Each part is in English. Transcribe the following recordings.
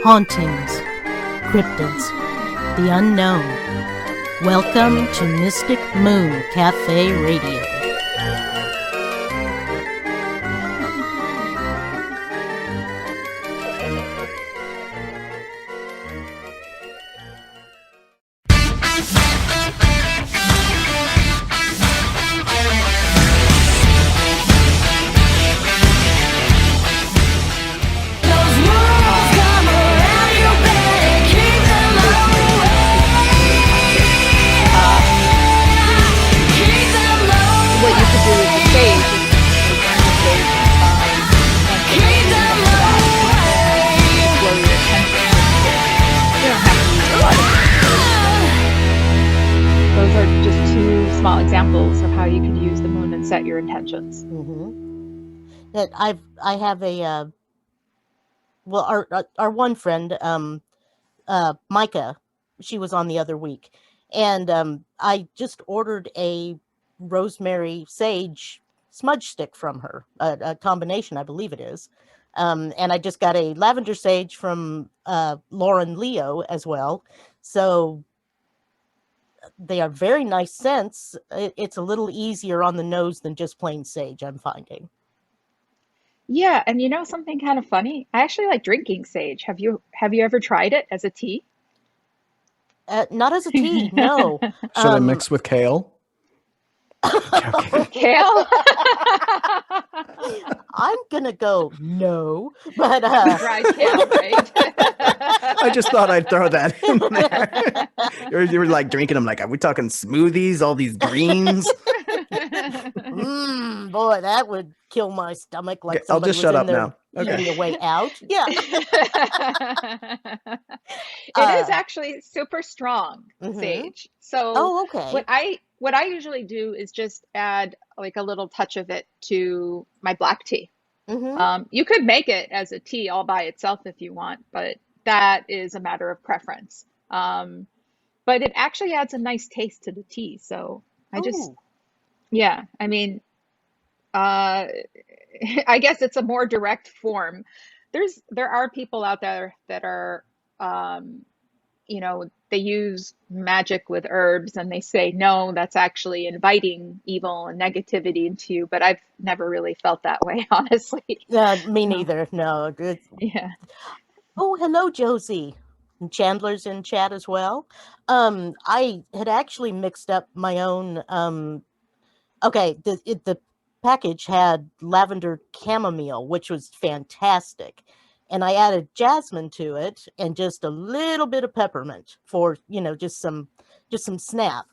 hauntings, cryptids, the unknown. Welcome to Mystic Moon Cafe Radio. Examples of how you could use the moon and set your intentions. That I have a our one friend Micah, she was on the other week, and I just ordered a rosemary sage smudge stick from her, a combination, I believe it is, and I just got a lavender sage from Lauren Leo as well, so they are very nice scents. It's a little easier on the nose than just plain sage, I'm finding. Yeah, and you know something kind of funny? I actually like drinking sage. Have you ever tried it as a tea? Not as a tea, no. Should I mix with kale? Kale? I'm gonna go no, but dried kale, right? I just thought I'd throw that in there. You were like drinking them, like, are we talking smoothies? All these greens? Boy, that would kill my stomach. Like I'll just shut up now. Okay. Eating a way out. Yeah. It is actually super strong, sage. So okay. What I usually do is just add like a little touch of it to my black tea. You could make it as a tea all by itself if you want, but that is a matter of preference. But it actually adds a nice taste to the tea. So yeah, I mean, I guess it's a more direct form. There are people out there that are, they use magic with herbs and they say, no, that's actually inviting evil and negativity into you. But I've never really felt that way, honestly. Me neither. No. Yeah. Oh, hello, Josie. And Chandler's in chat as well. I had actually mixed up my own. The package had lavender chamomile, which was fantastic. And I added jasmine to it and just a little bit of peppermint for, just some snap.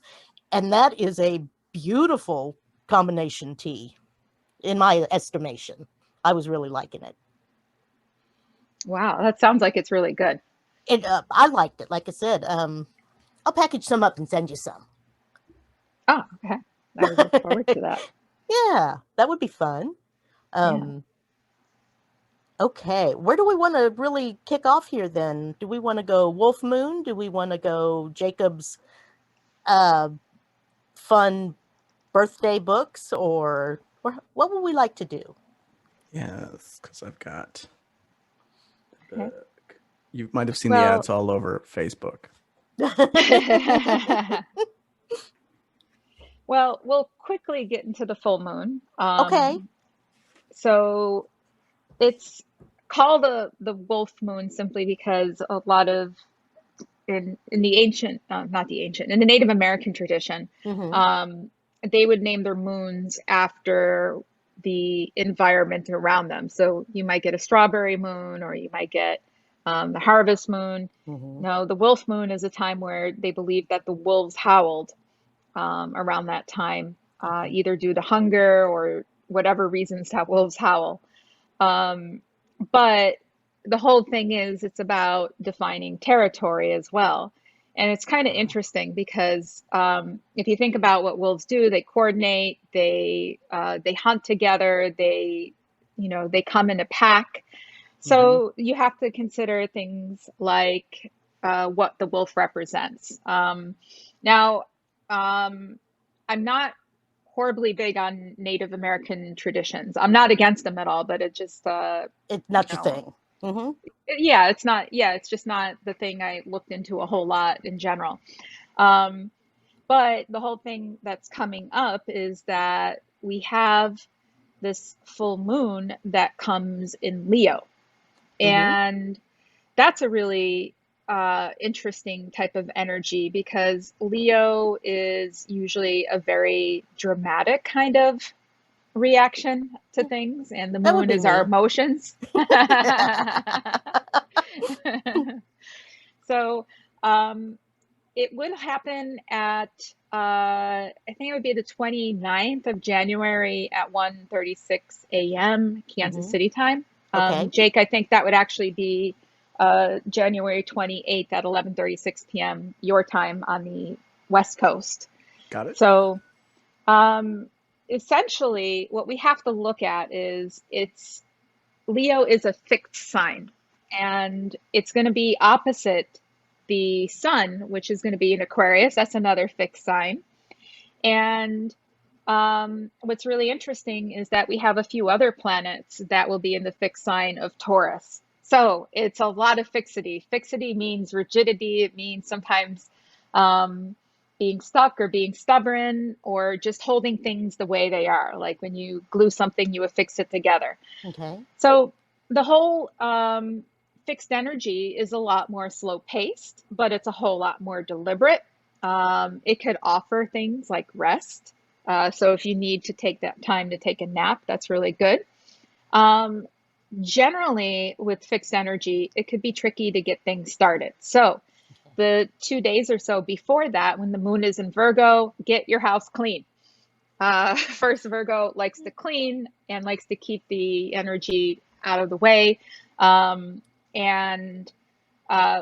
And that is a beautiful combination tea, in my estimation. I was really liking it. Wow, that sounds like it's really good. I liked it. Like I said, I'll package some up and send you some. Oh, okay. I would look forward to that. Yeah, that would be fun. Okay, where do we want to really kick off here then? Do we want to go Wolf Moon? Do we want to go Jacob's fun birthday books? Or what would we like to do? Yes, because I've got the book. You might have seen the ads all over Facebook. Well, we'll quickly get into the full moon. Okay. So it's called the wolf moon simply because a lot of in the ancient, not the ancient, in the Native American tradition, they would name their moons after the environment around them. So you might get a strawberry moon, or you might get the harvest moon. No, the wolf moon is a time where they believe that the wolves howled around that time, either due to hunger or whatever reasons that wolves howl. But the whole thing is it's about defining territory as well. And it's kind of interesting because if you think about what wolves do, they coordinate, they hunt together, they come in a pack. So you have to consider things like what the wolf represents. Now, I'm not horribly big on Native American traditions. I'm not against them at all, but it just it's not your thing. Mm-hmm. Yeah, it's not, yeah, it's just not the thing I looked into a whole lot in general. Um, but the whole thing that's coming up is that we have this full moon that comes in Leo. Mm-hmm. And that's a really interesting type of energy because Leo is usually a very dramatic kind of reaction to things, and the That would moon be is our me. emotions. So um, it would happen at, I think it would be the 29th of January at 1:36 a.m. Kansas Mm-hmm. City time. Okay. Jake, I think that would actually be January 28th at 11:36 p.m. your time on the West Coast. Got it. So um, essentially, what we have to look at is Leo is a fixed sign, and it's going to be opposite the sun, which is going to be in Aquarius. That's another fixed sign. And what's really interesting is that we have a few other planets that will be in the fixed sign of Taurus. So it's a lot of fixity. Fixity means rigidity. It means sometimes um, being stuck or being stubborn or just holding things the way they are. Like when you glue something, you affix it together. Okay. So the whole fixed energy is a lot more slow paced, but it's a whole lot more deliberate. It could offer things like rest. So if you need to take that time to take a nap, that's really good. Um, Generally, with fixed energy, it could be tricky to get things started. So the 2 days or so before that, when the moon is in Virgo, get your house clean. First, Virgo likes to clean and likes to keep the energy out of the way. And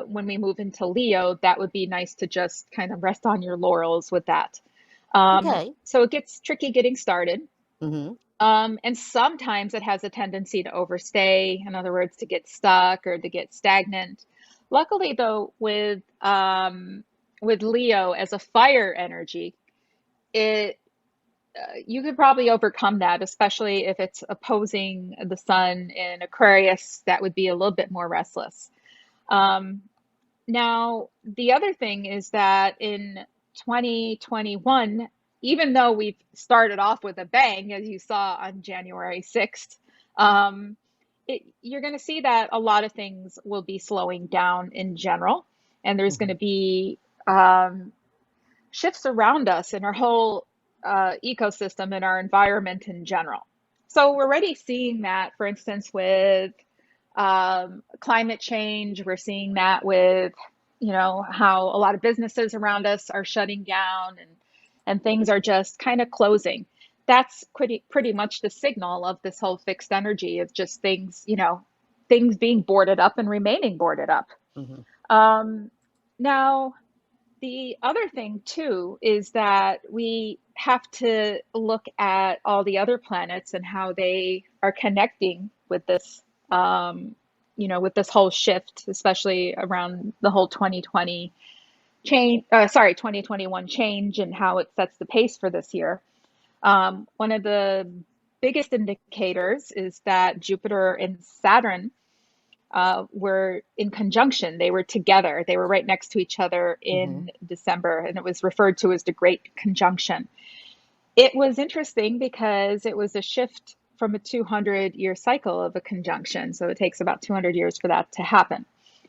when we move into Leo, that would be nice to just kind of rest on your laurels with that. Okay. So it gets tricky getting started. Mm-hmm. And sometimes it has a tendency to overstay, in other words, to get stuck or to get stagnant. Luckily, though, with Leo as a fire energy, it you could probably overcome that, especially if it's opposing the sun in Aquarius. That would be a little bit more restless. Um, Now, the other thing is that in 2021, even though we've started off with a bang, as you saw on January 6th, um, you're going to see that a lot of things will be slowing down in general, and there's going Mm-hmm. to be um, shifts around us in our whole ecosystem and our environment in general. So we're already seeing that, for instance, with climate change. We're seeing that with, how a lot of businesses around us are shutting down and things are just kind of closing. That's pretty much the signal of this whole fixed energy of just things, things being boarded up and remaining boarded up. Mm-hmm. Now, the other thing too is that we have to look at all the other planets and how they are connecting with this, with this whole shift, especially around the whole 2020 change, 2021 change and how it sets the pace for this year. One of the biggest indicators is that Jupiter and Saturn were in conjunction. They were together. They were right next to each other Mm-hmm. in December, and it was referred to as the Great Conjunction. It was interesting because it was a shift from a 200-year cycle of a conjunction. So it takes about 200 years for that to happen.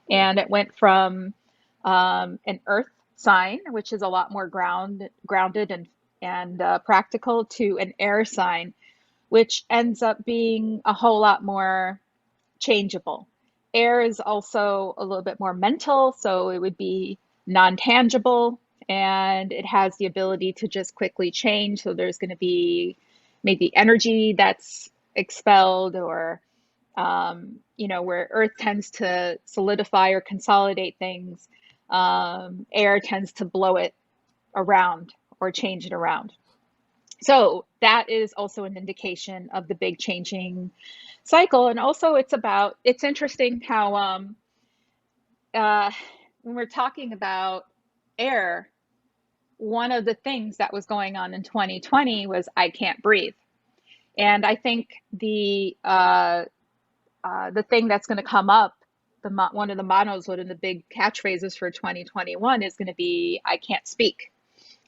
And it went from an earth sign, which is a lot more grounded and practical, to an air sign, which ends up being a whole lot more changeable. Air is also a little bit more mental, so it would be non-tangible, and it has the ability to just quickly change. So there's going to be maybe energy that's expelled, or where Earth tends to solidify or consolidate things, air tends to blow it around or change it around. So that is also an indication of the big changing cycle. And also it's interesting how uh, when we're talking about air, one of the things that was going on in 2020 was I can't breathe. And I think the the thing that's going to come up, one of the mottos, one of the big catchphrases for 2021 is going to be, I can't speak.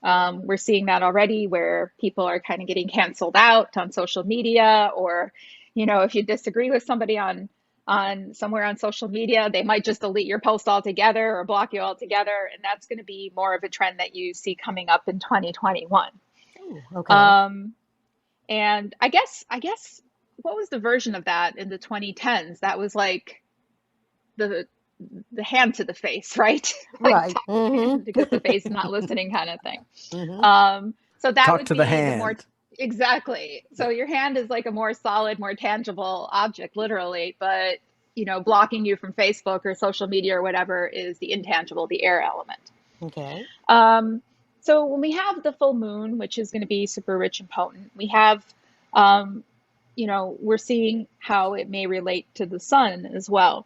We're seeing that already where people are kind of getting canceled out on social media, or, if you disagree with somebody on somewhere on social media, they might just delete your post altogether or block you altogether. And that's going to be more of a trend that you see coming up in 2021. Ooh, okay. And I guess what was the version of that in the 2010s? That was like the hand to the face, right? Like Right. talk to the hand because the face not listening kind of thing. Mm-hmm. So that Talk would to be the the hand. more exactly. So your hand is like a more solid, more tangible object, literally, but blocking you from Facebook or social media or whatever is the intangible, the air element. Okay. So when we have the full moon, which is going to be super rich and potent, we have, we're seeing how it may relate to the sun as well.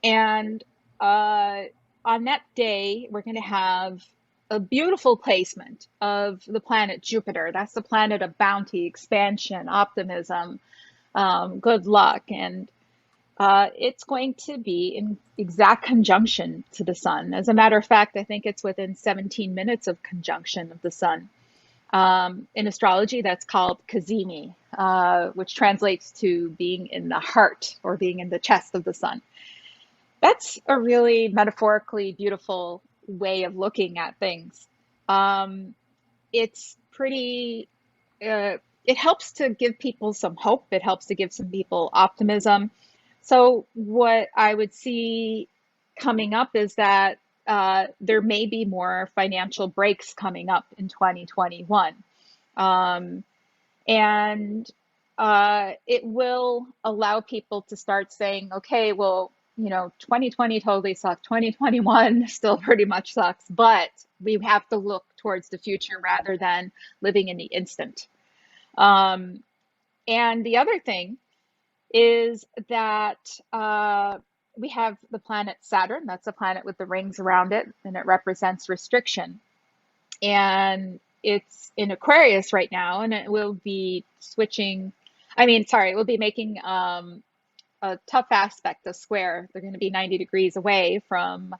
And on that day, we're going to have a beautiful placement of the planet Jupiter. That's the planet of bounty, expansion, optimism, good luck. And it's going to be in exact conjunction to the sun. As a matter of fact, I think it's within 17 minutes of conjunction of the sun. In astrology, that's called Kazemi, which translates to being in the heart or being in the chest of the sun. That's a really metaphorically beautiful way of looking at things. It's pretty, it helps to give people some hope. It helps to give some people optimism. So what I would see coming up is that there may be more financial breaks coming up in 2021. And it will allow people to start saying, okay, well, 2020 totally sucked. 2021 still pretty much sucks, but we have to look towards the future rather than living in the instant. And the other thing is that we have the planet Saturn. That's a planet with the rings around it, and it represents restriction. And it's in Aquarius right now, and it will be it will be making a tough aspect, a square. They're going to be 90 degrees away from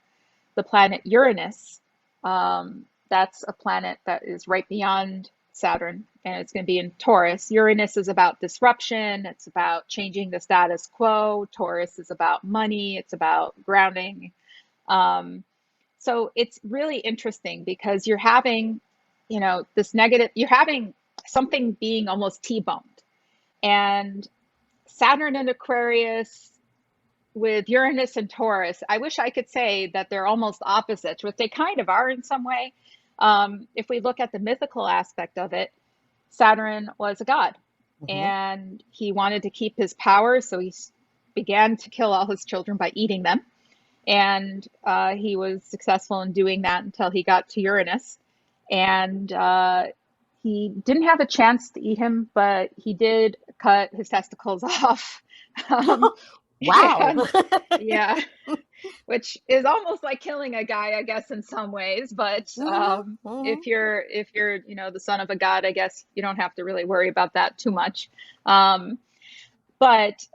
the planet Uranus. That's a planet that is right beyond Saturn, and it's going to be in Taurus. Uranus is about disruption. It's about changing the status quo. Taurus is about money. It's about grounding. So it's really interesting because you're having, this negative, you're having something being almost T-boned. And Saturn and Aquarius with Uranus and Taurus, I wish I could say that they're almost opposites, but they kind of are in some way. If we look at the mythical aspect of it, Saturn was a god, and he wanted to keep his power, so he began to kill all his children by eating them. And he was successful in doing that until he got to Uranus. And he didn't have a chance to eat him, but he did cut his testicles off. Wow. Yeah, which is almost like killing a guy, I guess, in some ways. But if you're the son of a god, I guess you don't have to really worry about that too much. But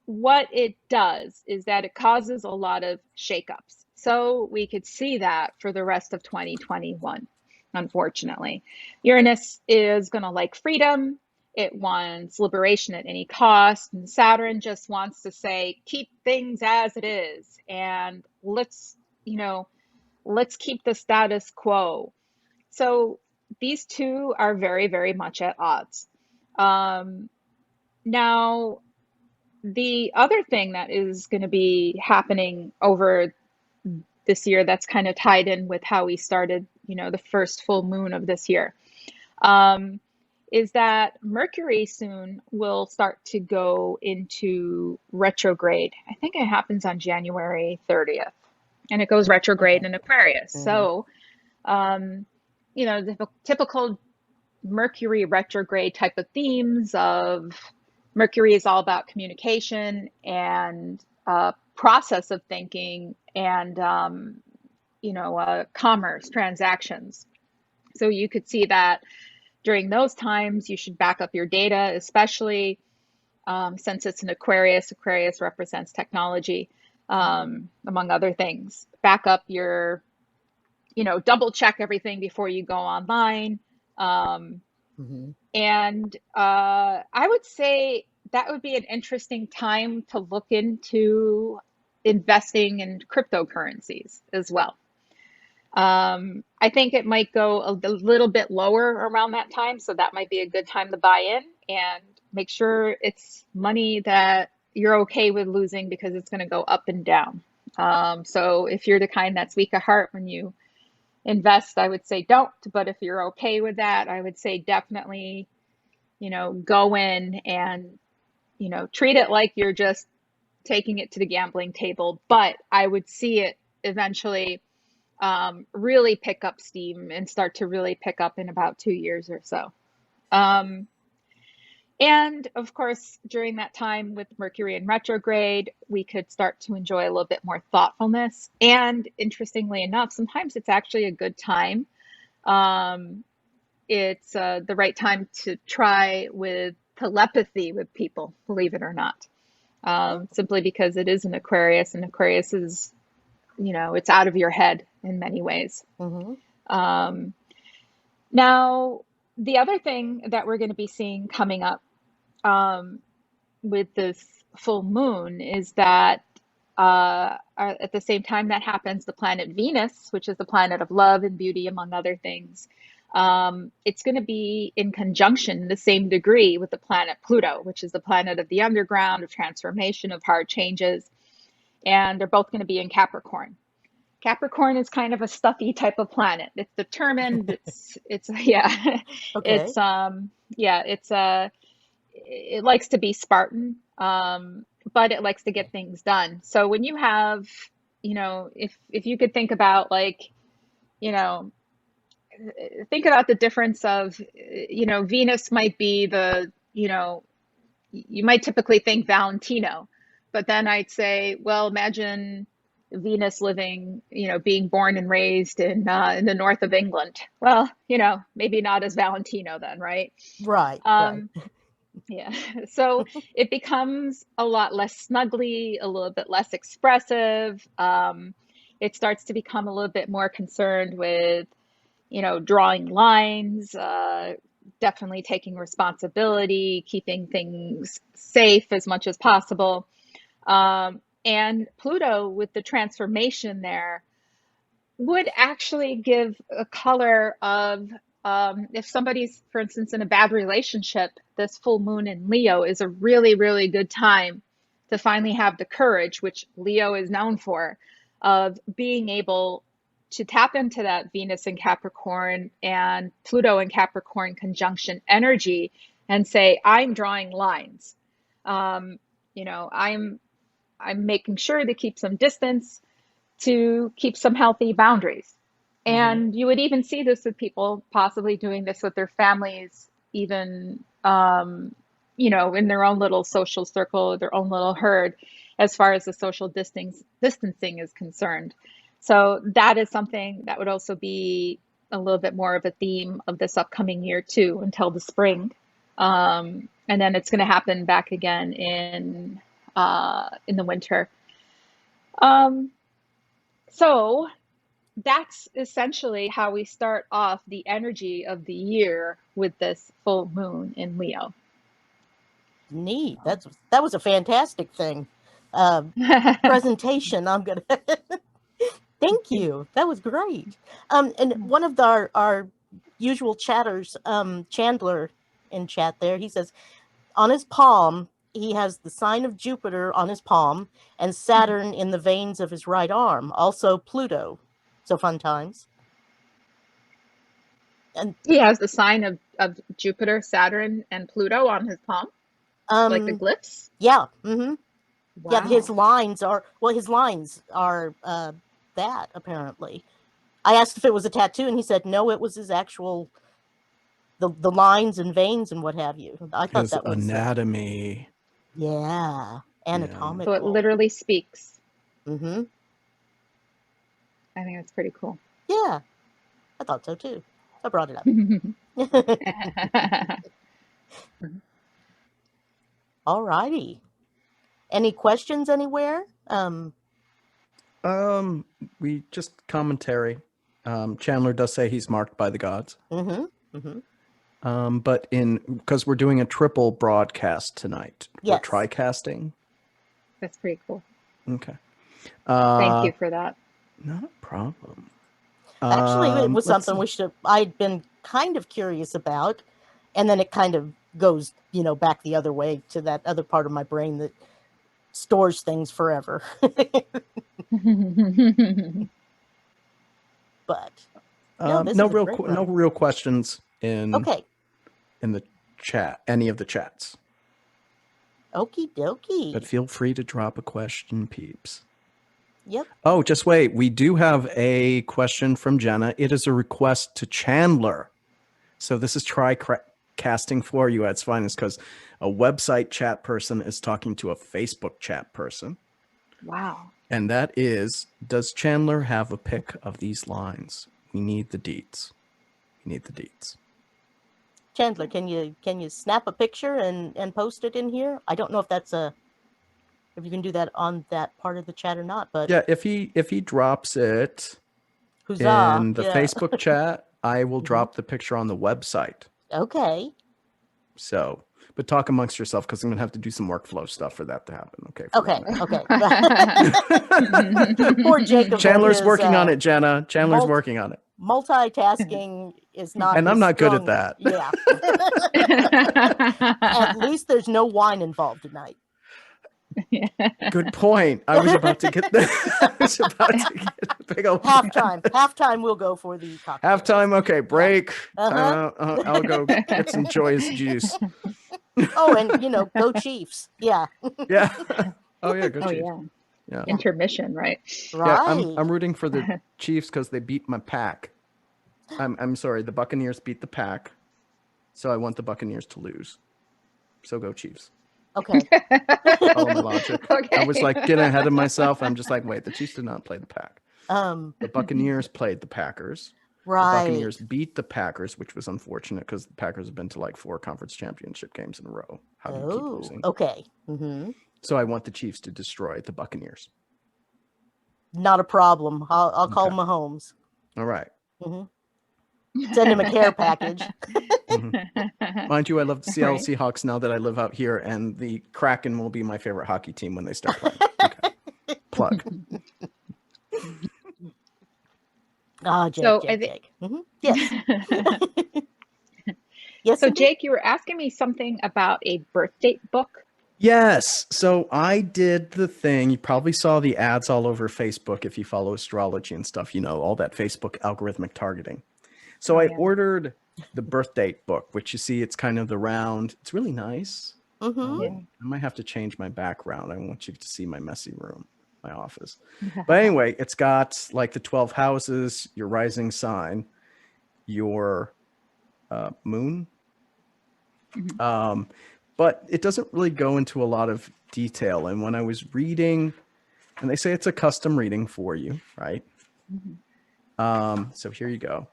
what it does is that it causes a lot of shakeups. So we could see that for the rest of 2021, unfortunately. Uranus is going to like freedom. It wants liberation at any cost. And Saturn just wants to say, keep things as it is. And let's keep the status quo. So these two are very, very much at odds. Now, the other thing that is going to be happening over this year that's kind of tied in with how we started, the first full moon of this year, is that Mercury soon will start to go into retrograde. I think it happens on January 30th, and it goes retrograde in Aquarius. So, the typical Mercury retrograde type of themes of Mercury is all about communication and process of thinking and, commerce, transactions. So you could see that during those times, you should back up your data, especially since it's an Aquarius. Aquarius represents technology, among other things. Back up your, double check everything before you go online. And I would say that would be an interesting time to look into investing in cryptocurrencies as well. I think it might go a little bit lower around that time, so that might be a good time to buy in and make sure it's money that you're okay with losing, because it's going to go up and down. So if you're the kind that's weak of heart when you invest, I would say don't. But if you're okay with that, I would say definitely, go in and, treat it like you're just taking it to the gambling table. But I would see it eventually really pick up steam and start to really pick up in about 2 years or so. And of course, during that time with Mercury in retrograde, we could start to enjoy a little bit more thoughtfulness. And interestingly enough, sometimes it's actually a good time. It's the right time to try with telepathy with people, believe it or not. Simply because it is an Aquarius, and Aquarius is, it's out of your head in many ways. Now, the other thing that we're going to be seeing coming up with this full moon is that at the same time that happens, the planet Venus, which is the planet of love and beauty, among other things, it's going to be in conjunction the same degree with the planet Pluto, which is the planet of the underground, of transformation, of hard changes. And they're both going to be in Capricorn. Capricorn is kind of a stuffy type of planet. It's determined. It's yeah. Okay. It likes to be Spartan, but it likes to get things done. So when you have, if you could think about think about the difference of, Venus might be the, you might typically think Valentino, but then I'd say, well, imagine Venus living, being born and raised in the north of England. Well, maybe not as Valentino then, right? Right. Yeah. So it becomes a lot less snuggly, a little bit less expressive. It starts to become a little bit more concerned with, drawing lines, definitely taking responsibility, keeping things safe as much as possible. And Pluto, with the transformation there, would actually give a color of, if somebody's, for instance, in a bad relationship, this full moon in Leo is a really, really good time to finally have the courage, which Leo is known for, of being able to tap into that Venus in Capricorn and Pluto in Capricorn conjunction energy and say, I'm drawing lines. I'm making sure to keep some distance, to keep some healthy boundaries. And you would even see this with people possibly doing this with their families, even, in their own little social circle, their own little herd, as far as the social distancing is concerned. So that is something that would also be a little bit more of a theme of this upcoming year too, until the spring. And then it's going to happen back again in the winter. So that's essentially how we start off the energy of the year with this full moon in Leo. Neat. That was a fantastic thing. Presentation. I'm gonna thank you. That was great. And one of our usual chatters, Chandler in chat there, he says on his palm he has the sign of Jupiter on his palm and Saturn in the veins of his right arm. Also Pluto. So fun times. And he has the sign of Jupiter, Saturn, and Pluto on his palm, like the glyphs. Yeah. Mm-hmm. Wow. Yeah, his lines are that apparently. I asked if it was a tattoo, and he said no, it was his actual the lines and veins and what have you. I thought His that was anatomy. Anatomical. So it literally speaks. Mm-hmm. I think that's pretty cool. Yeah, I thought so too. I brought it up. All righty. Any questions anywhere? We just commentary. Chandler does say he's marked by the gods. But because we're doing a triple broadcast tonight, Yes. we're tri-casting. That's pretty cool. Okay. Thank you for that. Not a problem. Actually, it was let's something see. I'd been kind of curious about, and then it kind of goes, back the other way to that other part of my brain that stores things forever. But no real questions in the chat, any of the chats. Okie dokie. But feel free to drop a question, peeps. Yep. Oh, just wait. We do have a question from Jenna. It is a request to Chandler. So this is casting for you at its finest, because a website chat person is talking to a Facebook chat person. Wow. And that is, does Chandler have a pic of these lines? We need the deets. We need the deets. Chandler, can you snap a picture and post it in here? I don't know if you can do that on that part of the chat or not, but yeah, if he drops it huzzah, in the Facebook chat, I will drop the picture on the website. Okay. So, but talk amongst yourself, because I'm gonna have to do some workflow stuff for that to happen. Okay. Okay. Poor Jacob. Chandler's working on it, Jenna. Chandler's working on it. Multitasking is not. And I'm not good at that. Yeah. At least there's no wine involved tonight. Good point. I was about to get a big old halftime. We'll go for the cocktail. Halftime. Okay, break. I'll go get some joyous juice. Oh, and go Chiefs. Yeah. Yeah. Oh yeah, go Chiefs. Yeah. Intermission, right? Yeah, I'm rooting for the Chiefs because they beat my pack. I'm sorry, the Buccaneers beat the pack, so I want the Buccaneers to lose. So go Chiefs. Okay. Follow my logic. Okay. I was like getting ahead of myself. I'm just like, wait, the Chiefs did not play the pack. The Buccaneers played the Packers. Right. The Buccaneers beat the Packers, which was unfortunate because the Packers have been to like 4 conference championship games in a row. How do you keep losing? Okay. Mm-hmm. So I want the Chiefs to destroy the Buccaneers. Not a problem. I'll call Mahomes. All right. Mm-hmm. Send him a care package. Mind you, I love the Seattle Seahawks now that I live out here, and the Kraken will be my favorite hockey team when they start playing. Okay. Plug. Jake. Mm-hmm. Yes. Yes. So, Jake, you were asking me something about a birth date book. Yes. So I did the thing. You probably saw the ads all over Facebook if you follow astrology and stuff, all that Facebook algorithmic targeting. So I ordered the birth date book, which you see, it's kind of the round. It's really nice. Mm-hmm. I might have to change my background. I want you to see my messy room, my office. But anyway, it's got like the 12 houses, your rising sign, your moon. But it doesn't really go into a lot of detail. And when I was reading, and they say it's a custom reading for you, right? So here you go.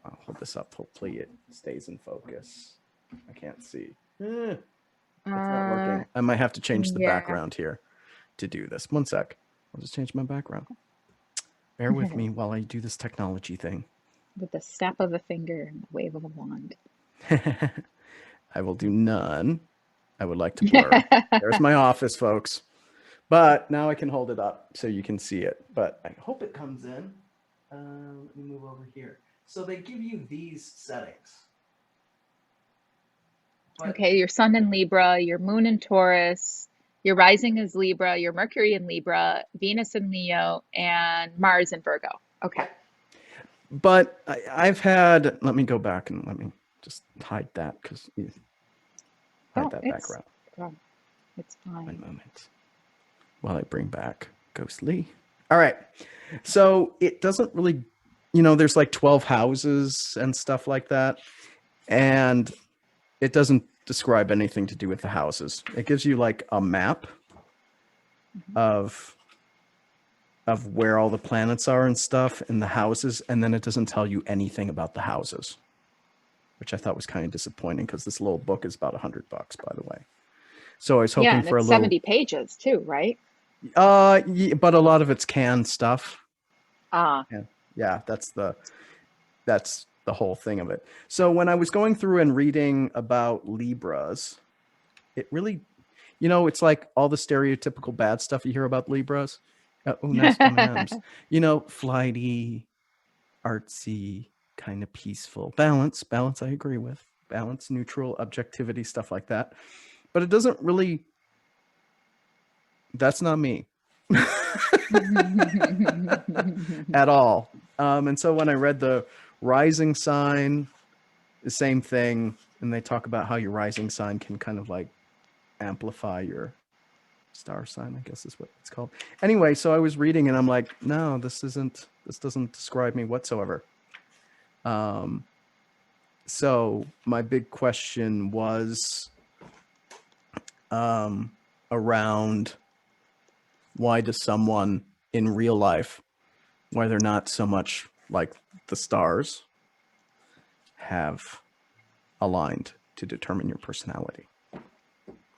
I'll hold this up. Hopefully it stays in focus. I can't see. It's not working. I might have to change the background here to do this. One sec. I'll just change my background. Bear with me while I do this technology thing. With the snap of a finger and the wave of a wand. I will do none. I would like to blur. There's my office, folks. But now I can hold it up so you can see it. But I hope it comes in. Let me move over here. So they give you these settings. Okay, your sun in Libra, your moon in Taurus, your rising is Libra, your Mercury in Libra, Venus in Leo, and Mars in Virgo. Okay. But I've had, let me go back and let me just hide that because hide that background. It's fine. One moment while I bring back Ghostly. All right. So it doesn't really, there's like 12 houses and stuff like that. And it doesn't describe anything to do with the houses. It gives you like a map of where all the planets are and stuff in the houses. And then it doesn't tell you anything about the houses, which I thought was kind of disappointing because this little book is about $100, by the way. So I was Yeah, hoping and for a it's little 70 pages too, right? but a lot of it's canned stuff. Ah, Yeah, that's the whole thing of it. So when I was going through and reading about Libras, it really, it's like all the stereotypical bad stuff you hear about Libras. Oh, nice M&Ms. Flighty, artsy, kind of peaceful. Balance, I agree with. Balance, neutral, objectivity, stuff like that. But it doesn't really, that's not me. At all. And so when I read the rising sign, the same thing, and they talk about how your rising sign can kind of like amplify your star sign, I guess is what it's called. Anyway, so I was reading and I'm like, no, this doesn't describe me whatsoever. So my big question was around why does someone in real life, why they're not so much like the stars, have aligned to determine your personality?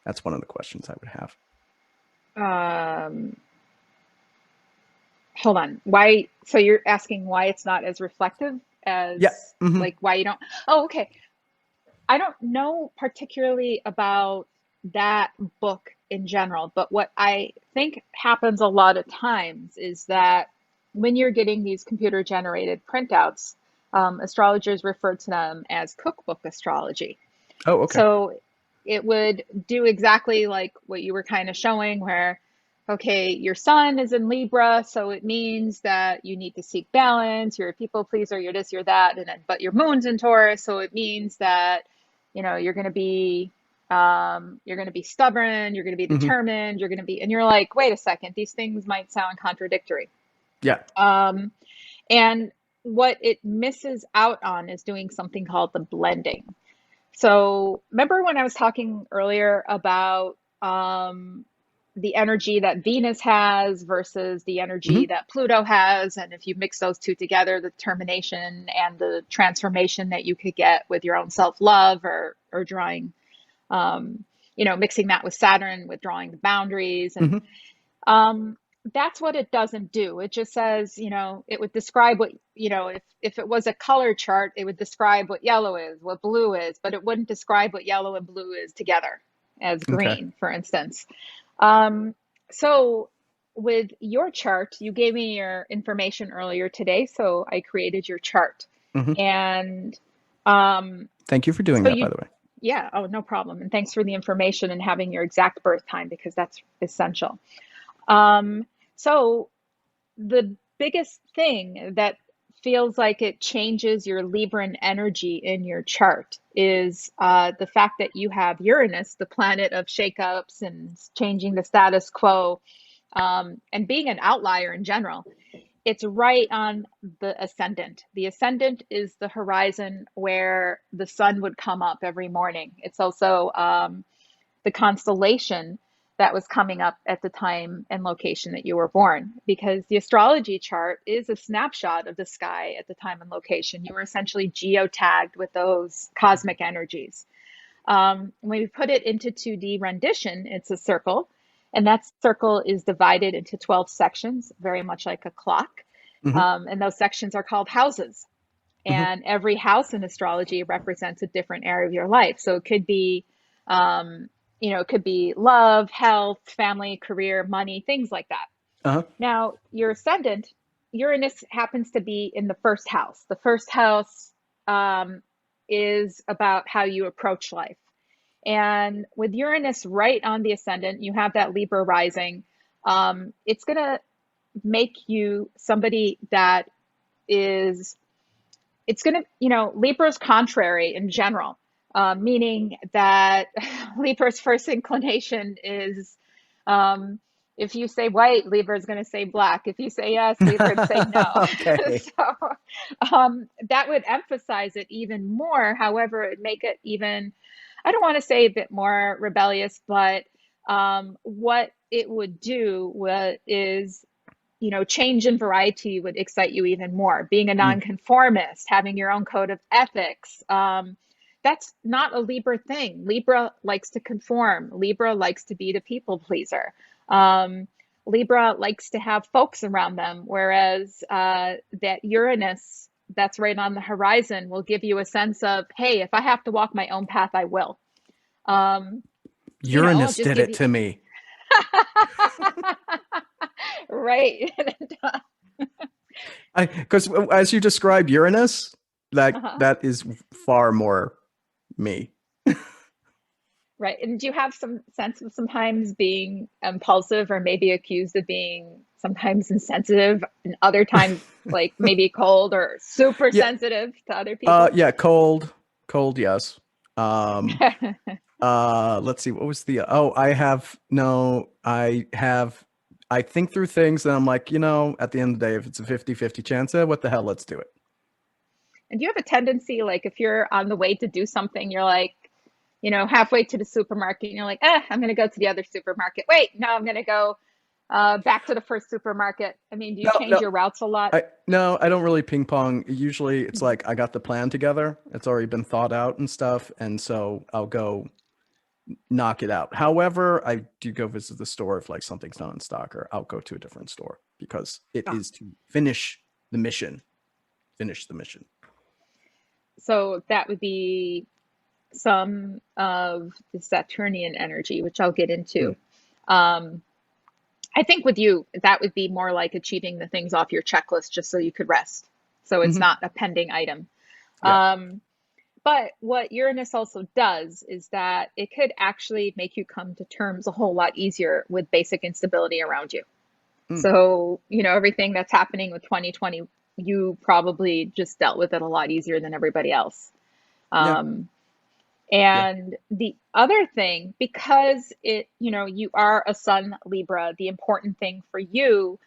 That's one of the questions I would have. Hold on. Why? So you're asking why it's not as reflective as Yeah. Mm-hmm. like why you don't? Oh, okay. I don't know particularly about that book in general, but what I think happens a lot of times is that when you're getting these computer generated printouts, astrologers refer to them as cookbook astrology. Oh, okay. So it would do exactly like what you were kind of showing, where, okay, your sun is in Libra, so it means that you need to seek balance, you're a people pleaser, you're this, you're that, and then, but your moon's in Taurus, so it means that, you're going to be stubborn, you're going to be Mm-hmm. determined, you're going to be, and you're like, wait a second, these things might sound contradictory. Yeah. And what it misses out on is doing something called the blending. So remember when I was talking earlier about the energy that Venus has versus the energy Mm-hmm. that Pluto has, and if you mix those two together, the determination and the transformation that you could get with your own self-love, or drawing, mixing that with Saturn, with drawing the boundaries, and Mm-hmm. that's what it doesn't do. It just says, it would describe what, if it was a color chart, it would describe what yellow is, what blue is, but it wouldn't describe what yellow and blue is together as Okay. green, for instance. So with your chart, you gave me your information earlier today, so I created your chart. Mm-hmm. And Thank you for doing so that, by the way. yeah, oh, no problem. And thanks for the information and having your exact birth time, because that's essential. So the biggest thing that feels like it changes your Libran energy in your chart is the fact that you have Uranus, the planet of shakeups and changing the status quo, and being an outlier in general. It's right on the ascendant. The ascendant is the horizon where the sun would come up every morning. It's also the constellation that was coming up at the time and location that you were born, because the astrology chart is a snapshot of the sky at the time and location. You were essentially geotagged with those cosmic energies. When we put it into 2D rendition, it's a circle, and that circle is divided into 12 sections, very much like a clock. Mm-hmm. And those sections are called houses. Mm-hmm. And every house in astrology represents a different area of your life. So it could be, it could be love, health, family, career, money, things like that. Uh-huh. Now, your ascendant, Uranus, happens to be in the first house. The first house is about how you approach life. And with Uranus right on the ascendant, you have that Libra rising. It's going to make you somebody that is, it's going to, Libra's contrary in general, meaning that Libra's first inclination is, if you say white, Libra is going to say black. If you say yes, Libra would say no. Okay. So that would emphasize it even more. However, it'd make it even, I don't want to say a bit more rebellious, but what it would do is, change and variety would excite you even more. Being a nonconformist, having your own code of ethics, that's not a Libra thing. Libra likes to conform. Libra likes to be the people pleaser. Um, Libra likes to have folks around them, whereas that Uranus that's right on the horizon will give you a sense of, hey, if I have to walk my own path, I will. Uranus Just did give it you to me. right. Because as you described Uranus, Uh-huh. that is far more me. Right. And do you have some sense of sometimes being impulsive or maybe accused of being sometimes insensitive and other times like maybe cold or super Yeah. sensitive to other people? Yeah. Cold. Yes. Um. Let's see. What was the? Oh, I think through things and I'm like, at the end of the day, if it's a 50-50 chance, what the hell? Let's do it. And do you have a tendency, like if you're on the way to do something, you're like, halfway to the supermarket and you're like, I'm going to go to the other supermarket. Wait, no, I'm going to go back to the first supermarket. I mean, do you No, change no. your routes a lot? No, I don't really ping pong. Usually it's like I got the plan together. It's already been thought out and stuff. And so I'll go knock it out. However, I do go visit the store if like something's not in stock, or I'll go to a different store because it Ah, is to finish the mission. so that would be some of the Saturnian energy, which I'll get Hmm. into. Um, I think with you, that would be more like achieving the things off your checklist just so you could rest. So it's Hmm. not a pending item. Yeah. Um, but what Uranus also does is that it could actually make you come to terms a whole lot easier with basic instability around you. Hmm. So, everything that's happening with 2020, you probably just dealt with it a lot easier than everybody else. Yeah. Um, Yeah. and the other thing, because you are a Sun Libra, the important thing for you,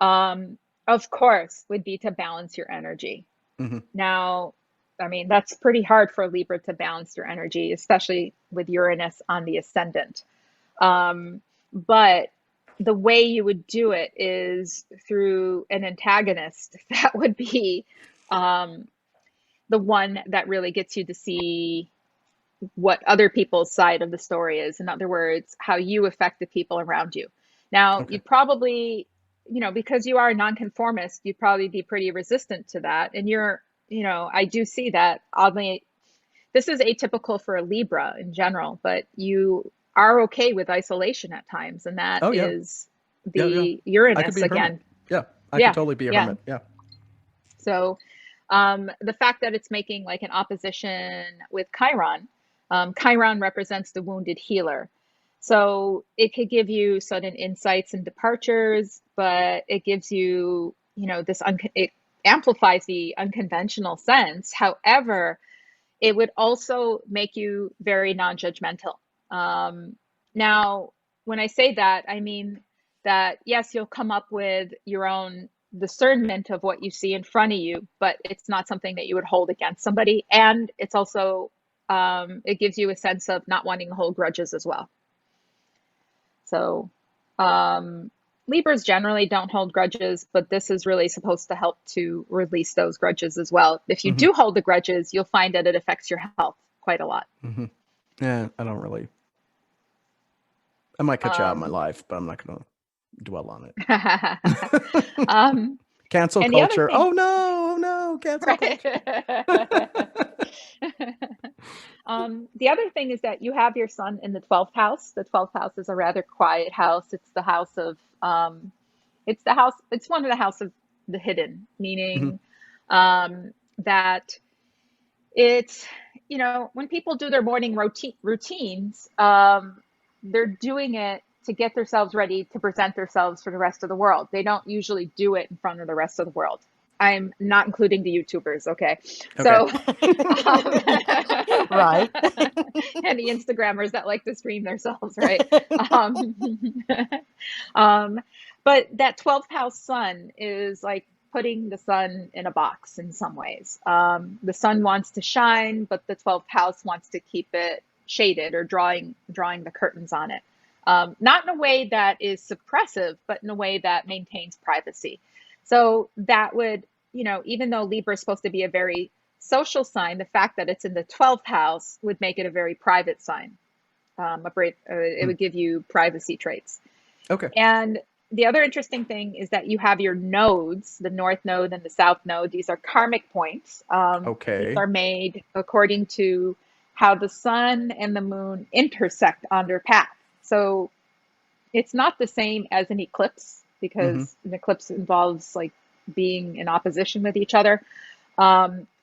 of course, would be to balance your energy. Hmm. Now, I mean, that's pretty hard for Libra to balance your energy, especially with Uranus on the ascendant. But the way you would do it is through an antagonist that would be um, the one that really gets you to see what other people's side of the story is. In other words, how you affect the people around you. Now, Okay. you'd probably, because you are a nonconformist, you'd probably be pretty resistant to that. And I do see that. Oddly, this is atypical for a Libra in general, but you are okay with isolation at times, and that Oh yeah. is Yeah. Yeah. the I could Uranus be a hermit. again. Yeah. I could Yeah, totally be a yeah. hermit. Yeah. So the fact that it's making like an opposition with Chiron, Chiron represents the wounded healer. So it could give you sudden insights and departures, but it gives you, it amplifies the unconventional sense. However, it would also make you very non-judgmental. Now, when I say that, I mean that yes, you'll come up with your own discernment of what you see in front of you, but it's not something that you would hold against somebody. And it's also, it gives you a sense of not wanting to hold grudges as well. So, Libras generally don't hold grudges, but this is really supposed to help to release those grudges as well. If you Hmm. do hold the grudges, you'll find that it affects your health quite a lot. Hmm. Yeah. I don't really. I might cut you out of my Um, life, but I'm not going to dwell on it. um, Cancel and the other culture. thing, Oh no, no, cancel right? culture. The other thing is that you have your sun in the 12th house. The 12th house is a rather quiet house. It's the house of, it's one of the house of the hidden, Hmm. meaning that it's, when people do their morning routines, they're doing it to get themselves ready to present themselves for the rest of the world. They don't usually do it in front of the rest of the world. I'm not including the YouTubers, okay? Okay. So, Right. and the Instagrammers that like to stream themselves, right? Um, um, but that 12th house sun is like putting the sun in a box in some ways. The sun wants to shine, but the 12th house wants to keep it shaded or drawing the curtains on it. Not in a way that is suppressive, but in a way that maintains privacy. So that would, even though Libra is supposed to be a very social sign, the fact that it's in the 12th house would make it a very private sign. It would give you privacy traits. Okay. And the other interesting thing is that you have your nodes, the north node and the south node. These are karmic points. Okay. These are made according to how the sun and the moon intersect on their path. So it's not the same as an eclipse, because an eclipse involves like being in opposition with each other.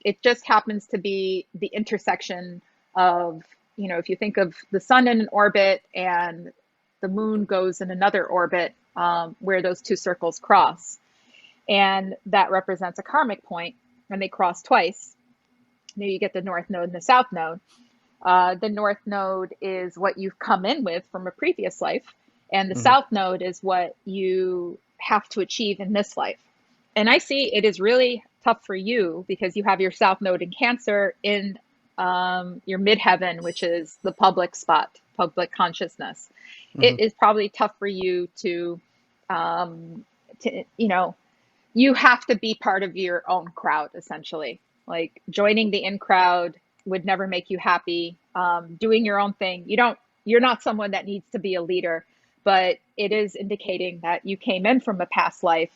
It just happens to be the intersection of, you know, if you think of the sun in an orbit and the moon goes in another orbit, where those two circles cross. And that represents a karmic point, and they cross twice. Now you get the north node and the south node. The north node is what you've come in with from a previous life, and the south node is what you have to achieve in this life. And I see it is really tough for you because you have your south node in Cancer in your midheaven, which is the public spot, public consciousness. It is probably tough for you to, you know, you have to be part of your own crowd, essentially. Like joining the in crowd would never make you happy. Doing your own thing, you're not someone that needs to be a leader, but it is indicating that you came in from a past life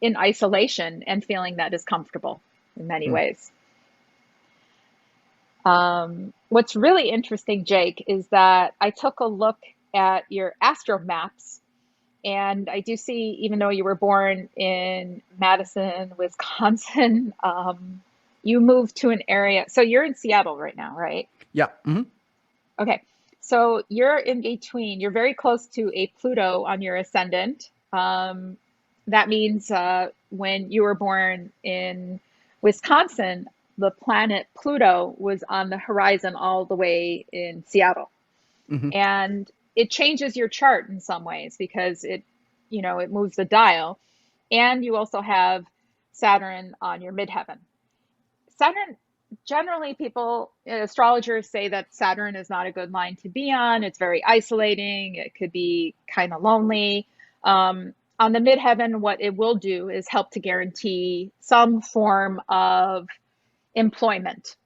in isolation and feeling that is comfortable in many ways. What's really interesting, Jake, is that I took a look at your astro maps, and I do see, even though you were born in Madison, Wisconsin, you moved to an area. So you're in Seattle right now, right? Yeah. Okay. So you're in between, you're very close to a Pluto on your ascendant. That means when you were born in Wisconsin, the planet Pluto was on the horizon all the way in Seattle. And it changes your chart in some ways because it, you know, it moves the dial. And you also have Saturn on your midheaven. Saturn, generally people, astrologers say that Saturn is not a good line to be on. It's very isolating. It could be kind of lonely. On the midheaven, what it will do is help to guarantee some form of employment.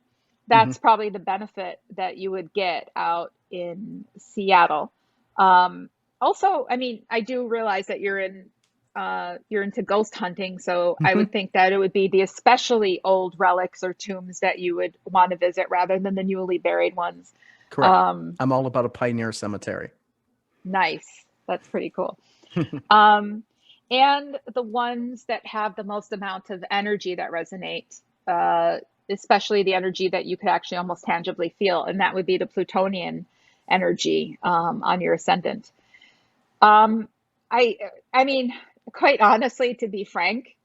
That's probably the benefit that you would get out in Seattle. Also, I mean, I do realize that you're into ghost hunting, so I would think that it would be the especially old relics or tombs that you would want to visit rather than the newly buried ones. Correct. I'm all about a pioneer cemetery. Nice. That's pretty cool. And the ones that have the most amount of energy that resonate, especially the energy that you could actually almost tangibly feel, and that would be the Plutonian energy on your ascendant. I mean, quite honestly, to be frank,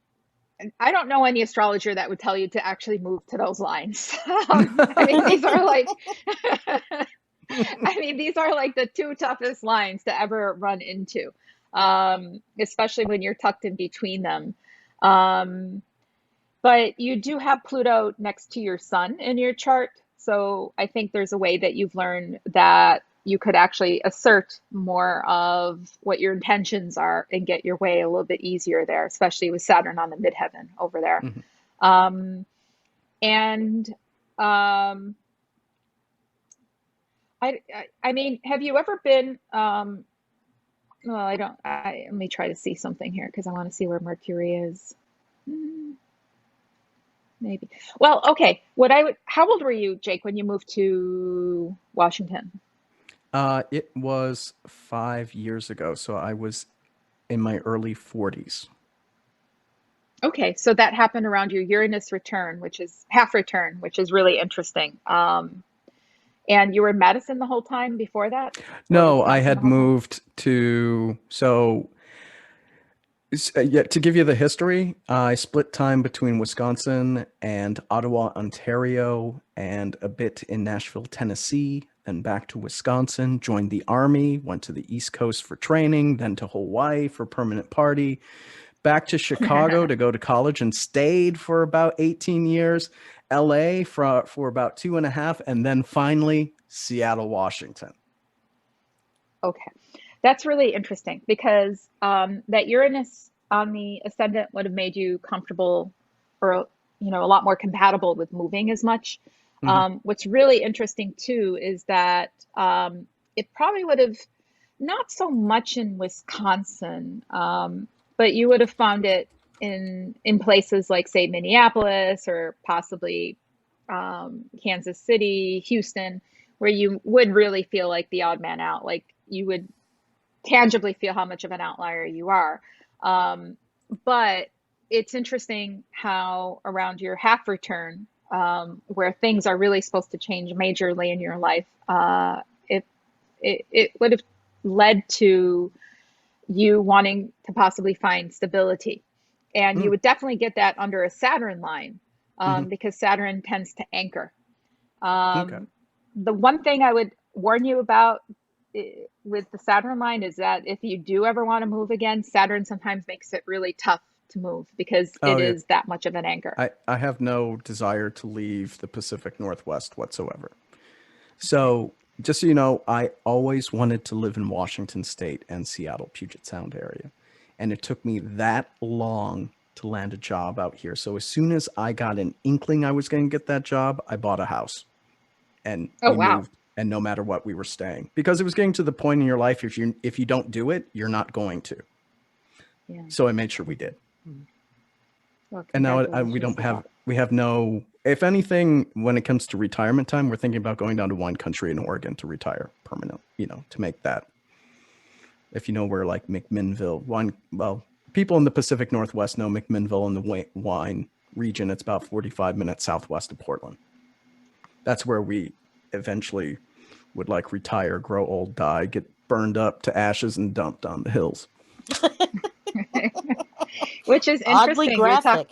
I don't know any astrologer that would tell you to actually move to those lines. I mean, these are like, these are like the two toughest lines to ever run into, especially when you're tucked in between them. But you do have Pluto next to your sun in your chart. So I think there's a way that you've learned that you could actually assert more of what your intentions are and get your way a little bit easier there, especially with Saturn on the midheaven over there. I mean, have you ever been, well, let me try to see something here because I want to see where Mercury is. Maybe. Well, okay. How old were you, Jake, when you moved to Washington? It was 5 years ago, so I was in my early 40s. Okay, so that happened around your Uranus return, which is half return, which is really interesting. And you were in Madison the whole time before that? No, I had moved to, yeah, to give you the history, I split time between Wisconsin and Ottawa, Ontario, and a bit in Nashville, Tennessee, then back to Wisconsin, joined the Army, went to the East Coast for training, then to Hawaii for permanent party, back to Chicago to go to college and stayed for about 18 years, LA for about 2.5, and then finally Seattle, Washington. Okay. That's really interesting because that Uranus on the ascendant would have made you comfortable, or a lot more compatible with moving as much. What's really interesting too is that it probably would have not so much in Wisconsin, but you would have found it in places like, say, Minneapolis or possibly Kansas City, Houston, where you would really feel like the odd man out, like you would tangibly feel how much of an outlier you are. But it's interesting how around your half return, where things are really supposed to change majorly in your life, it would have led to you wanting to possibly find stability. And you would definitely get that under a Saturn line, because Saturn tends to anchor. Okay. The one thing I would warn you about with the Saturn line is that if you do ever want to move again, Saturn sometimes makes it really tough to move because it is that much of an anchor. I have no desire to leave the Pacific Northwest whatsoever. So just so you know, I always wanted to live in Washington State and Seattle, Puget Sound area. And it took me that long to land a job out here. So as soon as I got an inkling I was going to get that job, I bought a house. And we moved. And no matter what, we were staying, because it was getting to the point in your life, if you don't do it, you're not going to. Yeah. So I made sure we did. Well, and now we have no, if anything, when it comes to retirement time, we're thinking about going down to wine country in Oregon to retire permanent, to make that. If you know where like McMinnville, people in the Pacific Northwest know McMinnville in the wine region. It's about 45 minutes southwest of Portland. That's where we eventually would like retire, grow old, die, get burned up to ashes and dumped on the hills. Which is interesting. Oddly graphic.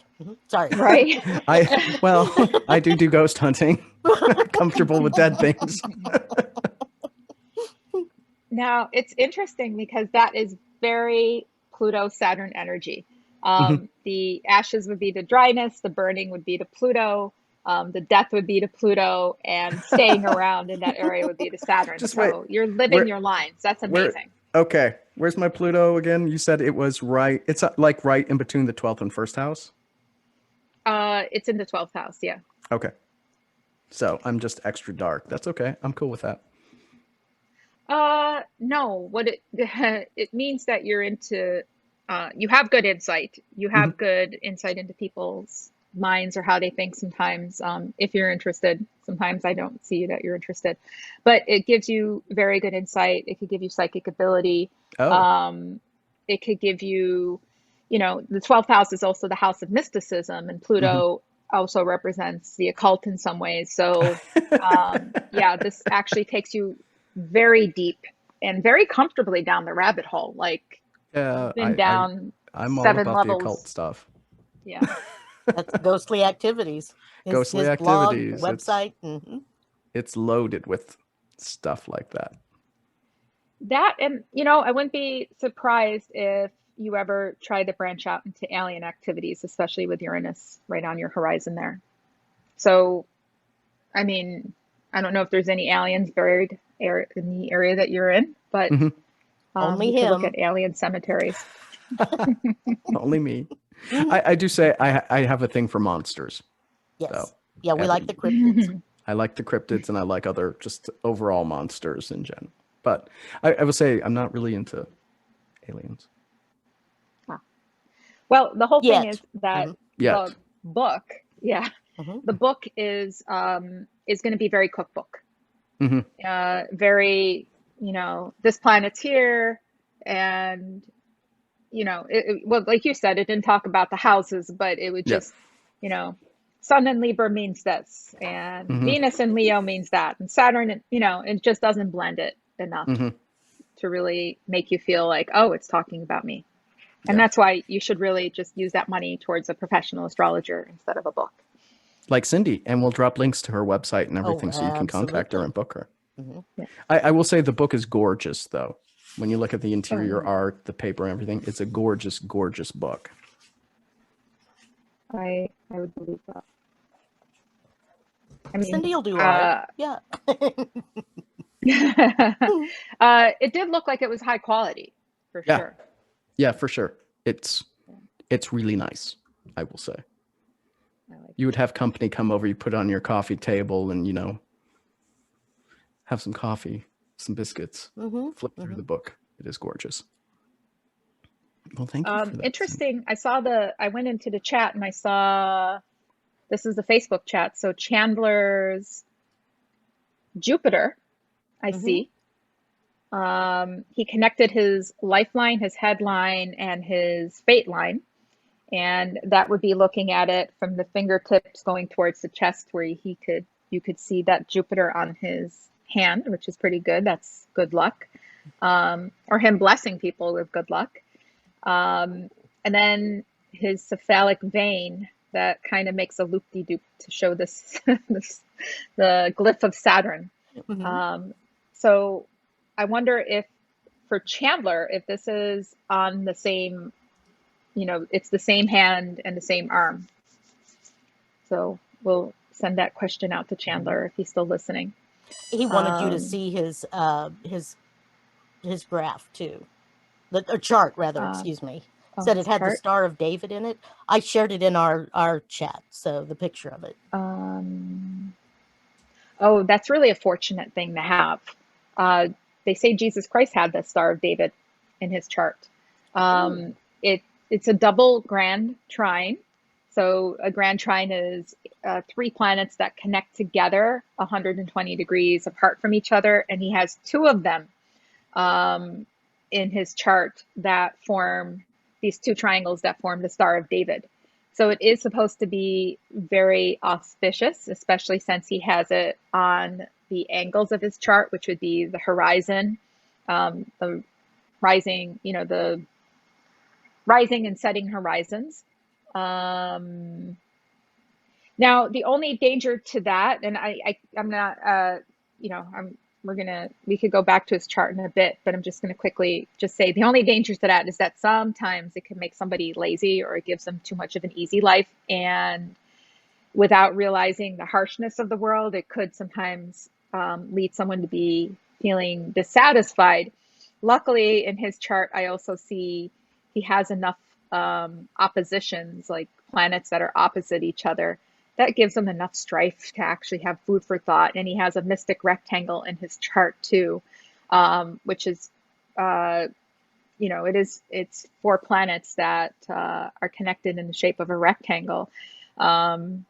Sorry. Right? I do ghost hunting. Comfortable with dead things. Now, it's interesting because that is very Pluto-Saturn energy. The ashes would be to dryness, the burning would be to Pluto, the death would be to Pluto, and staying around in that area would be to Saturn. You're living your lines. That's amazing. Okay. Where's my Pluto again? You said it was right. It's like right in between the 12th and first house? It's in the 12th house, yeah. Okay. So I'm just extra dark. That's okay. I'm cool with that. No, what it means that you're into, you have good insight. You have good insight into people's minds or how they think sometimes, if you're interested. Sometimes I don't see that you're interested, but it gives you very good insight. It could give you psychic ability. It could give you, the 12th house is also the house of mysticism, and Pluto also represents the occult in some ways. So, this actually takes you very deep and very comfortably down the rabbit hole. Like, been down I'm 7 all about levels. The occult stuff. Yeah. That's ghostly activities. His blog, website. It's loaded with stuff like that. That, and I wouldn't be surprised if you ever try to branch out into alien activities, especially with Uranus right on your horizon there. So, I mean, I don't know if there's any aliens buried in the area that you're in, but only you him. can look at alien cemeteries. Only me. I do say I have a thing for monsters. Yes. So, yeah, we like the cryptids. I like the cryptids, and I like other just overall monsters in general. But I will say I'm not really into aliens. Well, the whole thing is that the book, the book is going to be very cookbook. Very, this planet's here, and well, like you said, it didn't talk about the houses, but it would just, Sun in Libra means this, and Venus in Leo means that, and Saturn, it just doesn't blend it enough to really make you feel like, oh, it's talking about me. And that's why you should really just use that money towards a professional astrologer instead of a book. Like Cindy, and we'll drop links to her website and everything so you can contact her and book her. I will say the book is gorgeous, though. When you look at the interior art, the paper, and everything, it's a gorgeous, gorgeous book. I would believe that. I mean, Cindy will do art. Yeah. It did look like it was high quality, for sure. Yeah, for sure. It's really nice, I will say. You would have company come over, you put it on your coffee table and, have some coffee, some biscuits, flip through the book. It is gorgeous. Well, thank you for that. Interesting. I went into the chat and I saw, this is the Facebook chat. So Chandler's Jupiter, I see. He connected his lifeline, his headline, and his fate line. And that would be looking at it from the fingertips going towards the chest where you could see that Jupiter on his hand, which is pretty good. That's good luck. Or him blessing people with good luck. And then his cephalic vein that kind of makes a loop-de-doop to show this, the glyph of Saturn. So I wonder if for Chandler, if this is on the same, it's the same hand and the same arm. So we'll send that question out to Chandler if he's still listening. He wanted you to see his graph too. The chart, rather, excuse me. Said it had the Star of David in it. I shared it in our chat, so the picture of it. Oh, that's really a fortunate thing to have. They say Jesus Christ had the Star of David in his chart. It's a double grand trine. So a grand trine is 3 planets that connect together 120 degrees apart from each other, and he has 2 of them in his chart that form these 2 triangles that form the Star of David. So it is supposed to be very auspicious, especially since he has it on the angles of his chart, which would be the horizon, the rising, the rising and setting horizons. Now, the only danger to that, and I'm not, we could go back to his chart in a bit, but I'm just going to quickly just say the only danger to that is that sometimes it can make somebody lazy or it gives them too much of an easy life. And without realizing the harshness of the world, it could sometimes lead someone to be feeling dissatisfied. Luckily, in his chart, I also see he has enough oppositions, like planets that are opposite each other. That gives him enough strife to actually have food for thought. And he has a mystic rectangle in his chart too, which is, it's 4 planets that are connected in the shape of a rectangle. And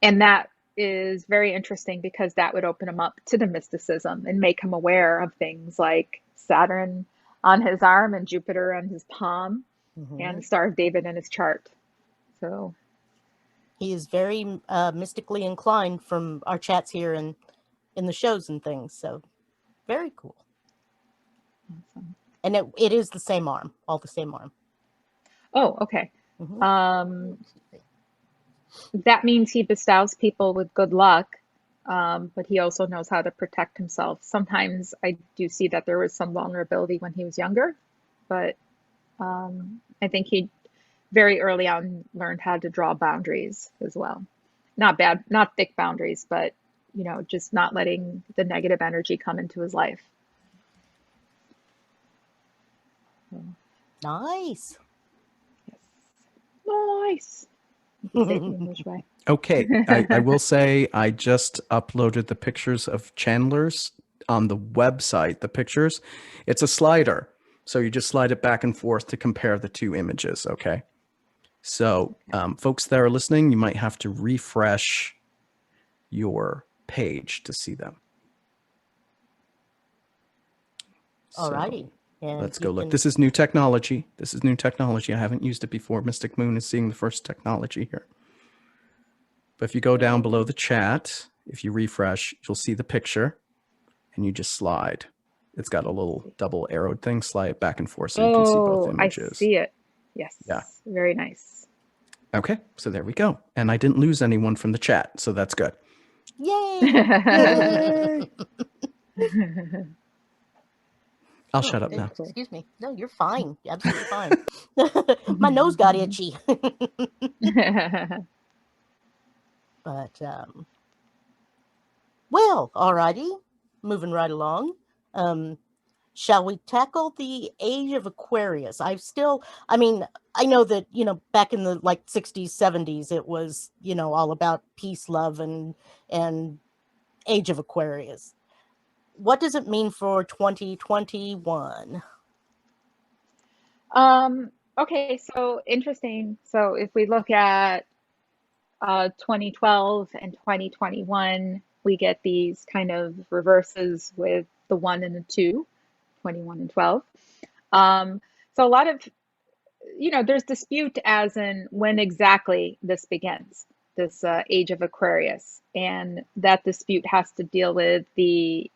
that is very interesting because that would open him up to the mysticism and make him aware of things like Saturn on his arm and Jupiter on his palm and the Star of David in his chart. So he is very mystically inclined from our chats here and in the shows and things. So very cool. Awesome. And it is the same arm, all the same arm. Oh, okay. That means he bestows people with good luck, but he also knows how to protect himself. Sometimes I do see that there was some vulnerability when he was younger, but I think he very early on learned how to draw boundaries as well. Not thick boundaries, but just not letting the negative energy come into his life. Nice. Yes. Nice. Okay, I will say I just uploaded the pictures of Chandler's on the website. The pictures, it's a slider. So you just slide it back and forth to compare the 2 images, okay? So folks that are listening, you might have to refresh your page to see them. All righty. Let's go look. This is new technology. I haven't used it before. Mystic Moon is seeing the first technology here. But if you go down below the chat, if you refresh, you'll see the picture and you just slide. It's got a little double arrowed thing. Slide it back and forth so you can see both images. I see it. Yes. Yeah. Very nice. Okay. So there we go. And I didn't lose anyone from the chat. So that's good. Yay. I'll shut up now. Excuse me. No, you're fine. Absolutely fine. My nose got itchy. But, well, alrighty. Moving right along. shall we tackle the age of Aquarius? I mean, I know that, back in the like 60s, 70s, it was, all about peace, love, and age of Aquarius. What does it mean for 2021? Okay, so interesting. So if we look at 2012 and 2021, we get these kind of reverses with the 1 and the 2, 21 and 12. So a lot of, there's dispute as in when exactly this begins, this age of Aquarius. And that dispute has to deal with the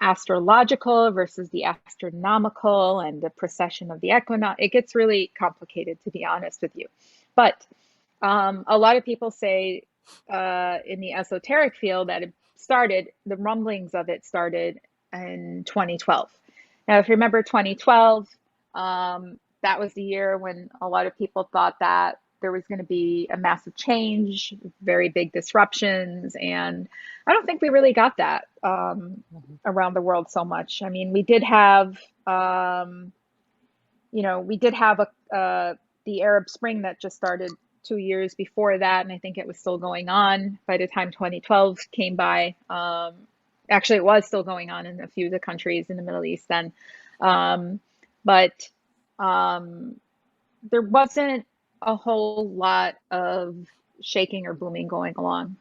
astrological versus the astronomical and the precession of the equinox. It gets really complicated, to be honest with you. But a lot of people say in the esoteric field that the rumblings of it started in 2012. Now, if you remember 2012, that was the year when a lot of people thought that there was going to be a massive change, very big disruptions. And I don't think we really got that around the world so much. I mean, we did have, the Arab Spring that just started 2 years before that. And I think it was still going on by the time 2012 came by. Actually, it was still going on in a few of the countries in the Middle East then. But there wasn't a whole lot of shaking or booming going along.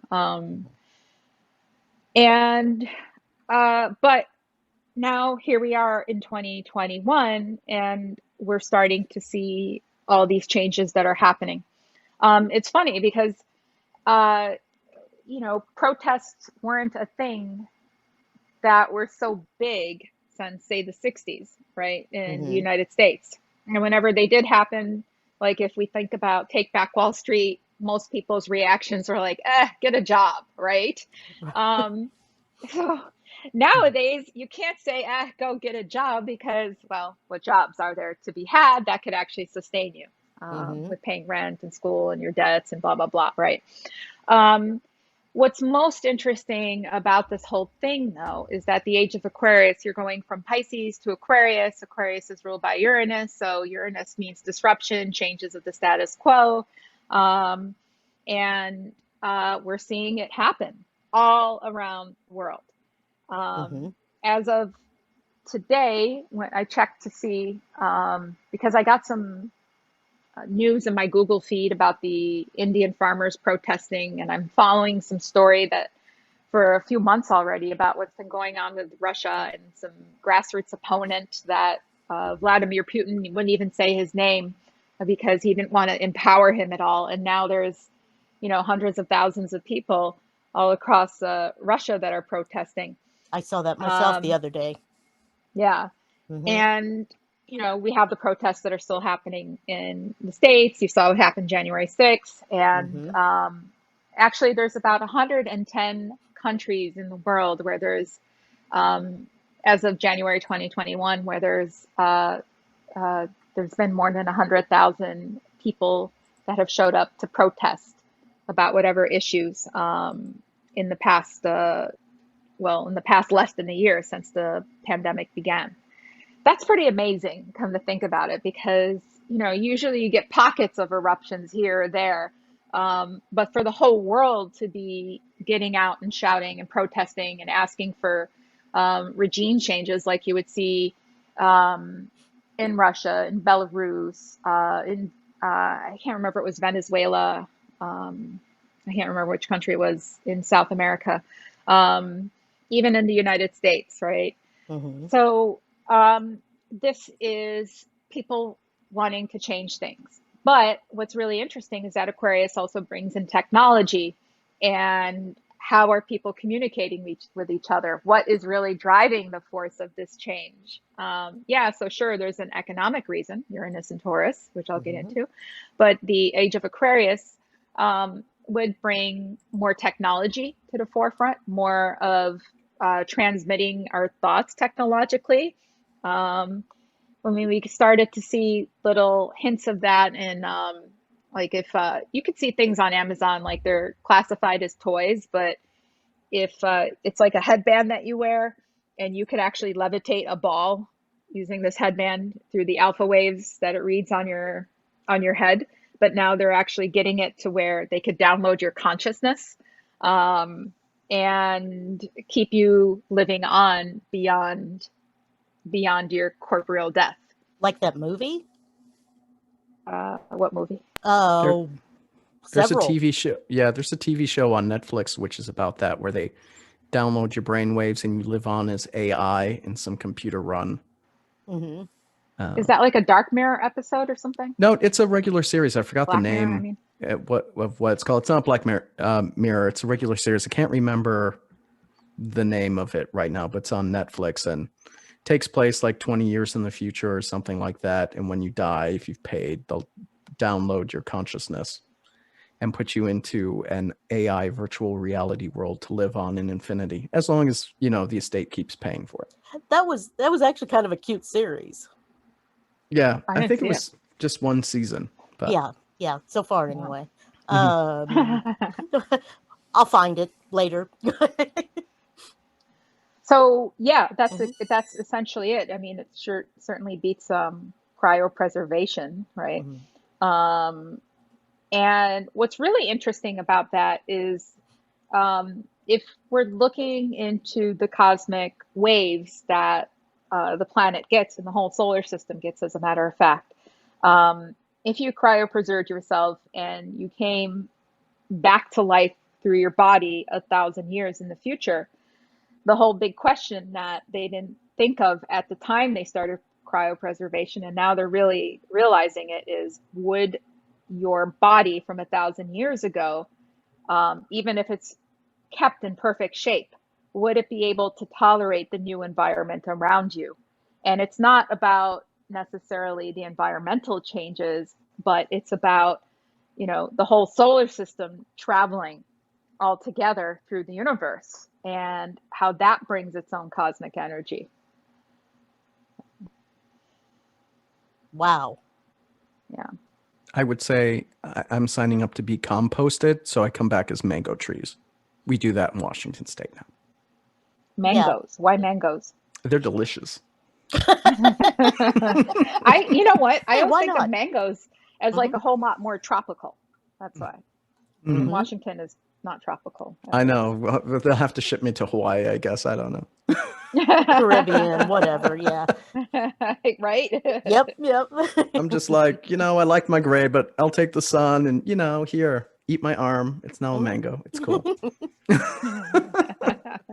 But now here we are in 2021, and we're starting to see all these changes that are happening. It's funny because, protests weren't a thing that were so big since, say, the 60s, right, in the United States. And whenever they did happen, like if we think about Take Back Wall Street, most people's reactions are like, get a job, right? So nowadays, you can't say, go get a job because, well, what jobs are there to be had that could actually sustain you with paying rent and school and your debts and blah, blah, blah, right? What's most interesting about this whole thing, though, is that the age of Aquarius, you're going from Pisces to Aquarius. Aquarius is ruled by Uranus. So Uranus means disruption, changes of the status quo. And we're seeing it happen all around the world. As of today, when I checked to see, because I got some news in my Google feed about the Indian farmers protesting, and I'm following some story that for a few months already about what's been going on with Russia and some grassroots opponent that Vladimir Putin wouldn't even say his name because he didn't want to empower him at all. And now there's, hundreds of thousands of people all across Russia that are protesting. I saw that myself the other day. Yeah. And we have the protests that are still happening in the States. You saw what happened January 6th. And actually, there's about 110 countries in the world where there's, as of January 2021, where there's been more than 100,000 people that have showed up to protest about whatever issues in the past, less than a year since the pandemic began. That's pretty amazing, come to think about it, because, usually you get pockets of eruptions here or there. But for the whole world to be getting out and shouting and protesting and asking for regime changes like you would see in Russia, in Belarus, I can't remember, it was Venezuela. I can't remember which country it was in South America, even in the United States, right? So this is people wanting to change things. But what's really interesting is that Aquarius also brings in technology, and how are people communicating with each other? What is really driving the force of this change? So sure, there's an economic reason, Uranus and Taurus, which I'll get into, but the age of Aquarius would bring more technology to the forefront, more of transmitting our thoughts technologically. We started to see little hints of that, and like if you could see things on Amazon, like they're classified as toys, but if it's like a headband that you wear, and you could actually levitate a ball using this headband through the alpha waves that it reads on your head, but now they're actually getting it to where they could download your consciousness, and keep you living on beyond your corporeal death. Like that movie? What movie? Oh, There's several. a TV show. Yeah, there's a TV show on Netflix which is about that, where they download your brain waves and you live on as AI in some computer run. Hmm. Is that like a Dark Mirror episode or something? No, it's a regular series. I forgot Black the name. Mirror, I mean. What it's called. It's not Black Mirror. It's a regular series. I can't remember the name of it right now, but it's on Netflix and takes place like 20 years in the future or something like that. And when you die, if you've paid, they'll download your consciousness and put you into an AI virtual reality world to live on in infinity, as long as, you know, the estate keeps paying for it. That was actually kind of a cute series. Yeah, I I didn't think see it was just one season. But Yeah, so far anyway. Mhm. I'll find it later. So yeah, that's essentially it. I mean, it certainly beats cryopreservation, right? Mhm. And what's really interesting about that is, if we're looking into the cosmic waves that the planet gets and the whole solar system gets, as a matter of fact, if you cryopreserved yourself and you came back to life through your body 1,000 years in the future, the whole big question that they didn't think of at the time they started cryopreservation, and now they're really realizing it, is would your body from 1,000 years ago, even if it's kept in perfect shape, would it be able to tolerate the new environment around you? And it's not about necessarily the environmental changes, but it's about, the whole solar system traveling all together through the universe and how that brings its own cosmic energy. Wow. Yeah. I would say I'm signing up to be composted, so I come back as mango trees. We do that in Washington State now. Mangoes. Why mangoes? They're delicious. You know what? I Hey, always why think not? of mangoes as like a whole lot more tropical. That's why. Mhm. Washington is not tropical. I know. Well, they'll have to ship me to Hawaii, I guess. I don't know. Caribbean, whatever. Yeah. Right? Yep. I'm just like, I like my gray, but I'll take the sun and, here, eat my arm. It's now a mango. It's cool.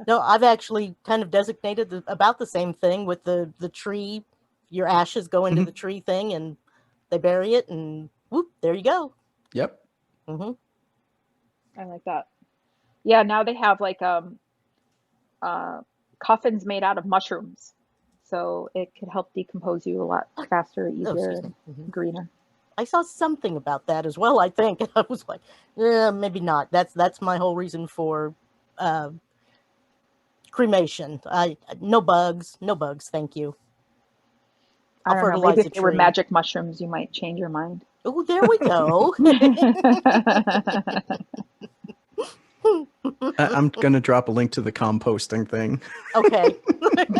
No, I've actually kind of designated about the same thing with the tree. Your ashes go into the tree thing, and they bury it, and whoop, there you go. Yep. Mm-hmm. I like that. Yeah, now they have like coffins made out of mushrooms, so it could help decompose you a lot faster, easier, and greener. I saw something about that as well. I think I was like, maybe not. That's my whole reason for cremation. No bugs, thank you. I don't know. Maybe if they were magic mushrooms, you might change your mind. Oh, there we go. I'm going to drop a link to the composting thing. Okay.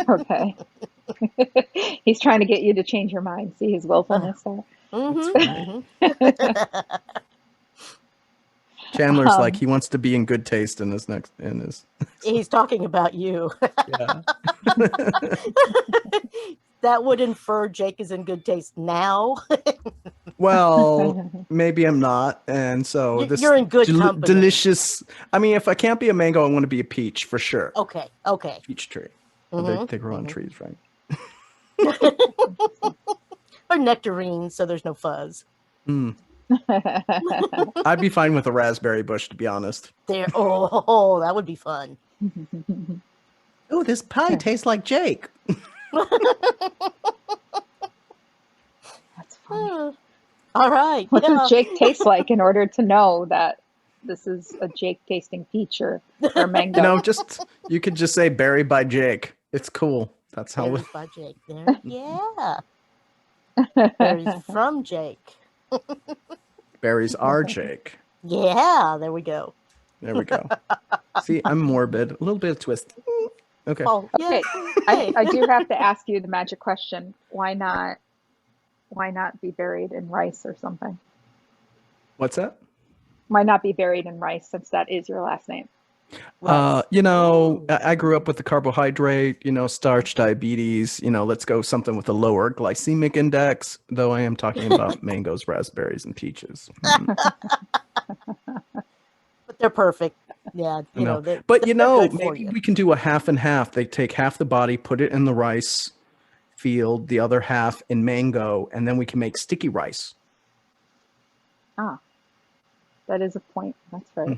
Okay. He's trying to get you to change your mind. See his willfulness there. Chandler's like, he wants to be in good taste in his He's talking about you. Yeah. That would infer Jake is in good taste now. Well, maybe I'm not, and so you're in good company. Delicious. I mean, if I can't be a mango, I want to be a peach for sure. Okay. Peach tree. They grow on trees, right? Or nectarines, so there's no fuzz. I'd be fine with a raspberry bush, to be honest. Oh, that would be fun. Oh, this pie tastes like Jake. That's funny. All right. What does Jake taste like in order to know that this is a Jake tasting peach or mango? You could just say berry by Jake. It's cool. That's how. Berries by Jake. There, yeah. Berries from Jake. Berries are Jake. Yeah, there we go. There we go. See, I'm morbid. A little bit of twist. Okay. Oh, yeah. Okay, I do have to ask you the magic question. Why not be buried in rice or something? What's that? Why not be buried in rice since that is your last name? Rice. I grew up with the carbohydrate, starch, diabetes, let's go something with a lower glycemic index, though I am talking about mangoes, raspberries, and peaches. But they're perfect. Yeah, I know. they're But good for maybe you. we can do a half and half. They take half the body, put it in the rice field, the other half in mango, and then we can make sticky rice. Ah, that is a point. That's right.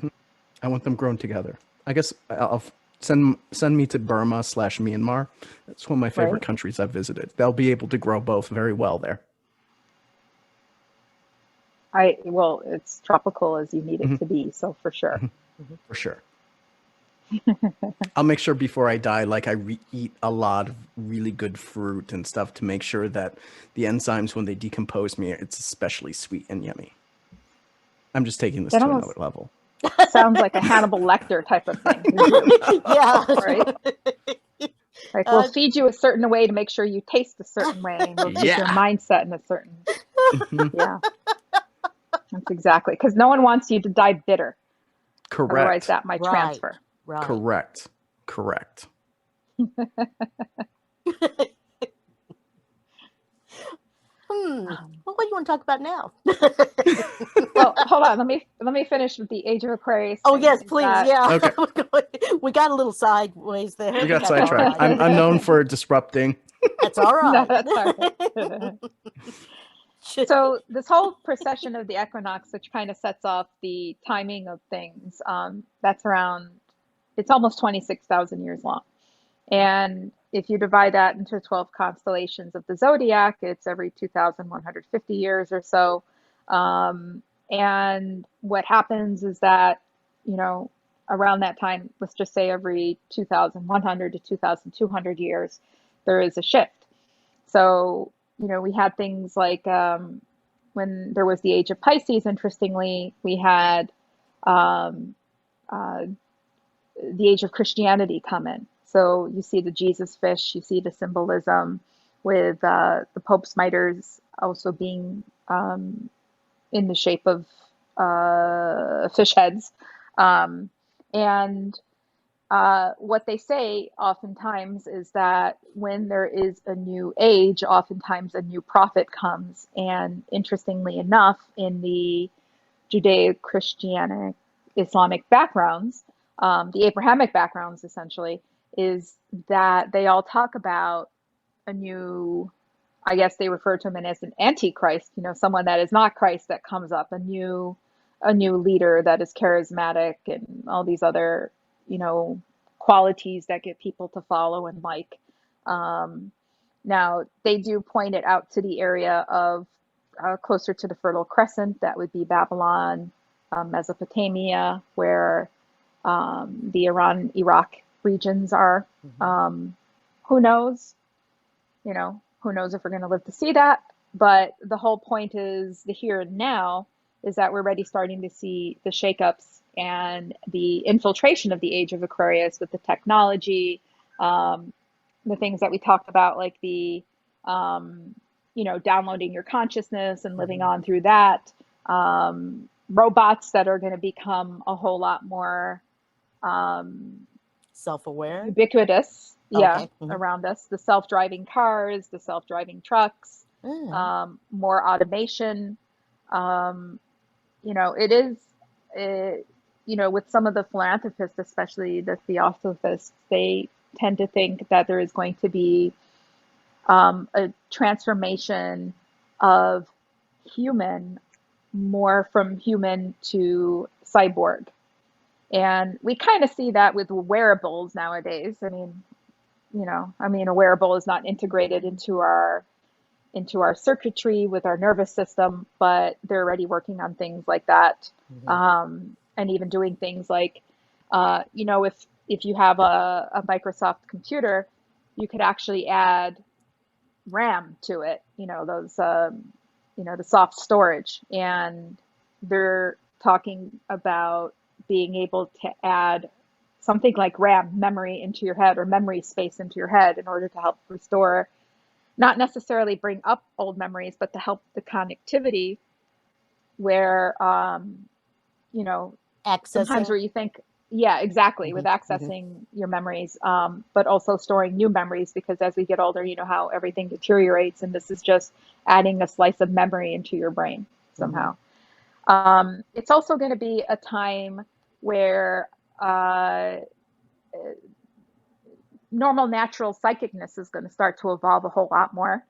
I want them grown together. I guess I'll send me to Burma / Myanmar. That's one of my favorite Right. countries I've visited. They'll be able to grow both very well there. Well, it's tropical as you need it to be, so for sure. For sure. I'll make sure before I die, like eat a lot of really good fruit and stuff to make sure that the enzymes, when they decompose me, it's especially sweet and yummy. I'm just taking this That to almost another level. sounds like a Hannibal Lecter type of thing. Yeah. Right? Like we'll feed you a certain way to make sure you taste a certain way, and we'll keep your Yeah. mindset in a certain. Yeah, that's exactly, because no one wants you to die bitter. Otherwise, Correct. that might Right. transfer. Right. Correct. Well, what do you want to talk about now? Well, hold on. Let me finish with the Age of Aquarius. Oh, thing, yes, is please. that- Yeah. We got a little sideways there. We got That's all sidetracked. right. I'm known for disrupting. That's all No, right. that's all right. So this whole precession of the equinox, which kind of sets off the timing of things, that's around, it's almost 26,000 years long. And if you divide that into 12 constellations of the zodiac, it's every 2,150 years or so. And what happens is that, around that time, let's just say every 2,100 to 2,200 years, there is a shift. So, we had things like when there was the age of Pisces, interestingly, we had um, uh, the age of Christianity come in. So you see the Jesus fish, you see the symbolism with the Pope's mitres also being in the shape of fish heads. And what they say oftentimes is that when there is a new age, oftentimes a new prophet comes. And interestingly enough, in the Judeo-Christianic Islamic backgrounds, the Abrahamic backgrounds essentially, is that they all talk about a new, I guess they refer to him as an antichrist, someone that is not Christ that comes up, a new leader that is charismatic and all these other, qualities that get people to follow and like. Now they do point it out to the area of closer to the Fertile Crescent, that would be Babylon, Mesopotamia, where the Iran, Iraq regions are. Who knows? Who knows if we're going to live to see that? But the whole point is the here and now is that we're already starting to see the shakeups and the infiltration of the age of Aquarius with the technology, the things that we talked about, like the, downloading your consciousness and living on through that. Robots that are going to become a whole lot more Self-aware. ubiquitous, Okay. around us. The self-driving cars, the self-driving trucks, more automation. It is, with some of the philanthropists, especially the theosophists, they tend to think that there is going to be a transformation of human, more from human to cyborg. And we kind of see that with wearables nowadays. I mean, a wearable is not integrated into our circuitry with our nervous system, but they're already working on things like that. And even doing things like, if you have a Microsoft computer, you could actually add RAM to it, those, the soft storage. And they're talking about being able to add something like RAM, memory into your head, or memory space into your head, in order to help restore, not necessarily bring up old memories, but to help the connectivity where, you know, sometimes Accessing. where you think, yeah, exactly, with Mm-hmm. Mm-hmm. accessing your memories, but also storing new memories, because as we get older, you know how everything deteriorates, and this is just adding a slice of memory into your brain Mm-hmm. somehow. It's also going to be a time where normal natural psychicness is going to start to evolve a whole lot more.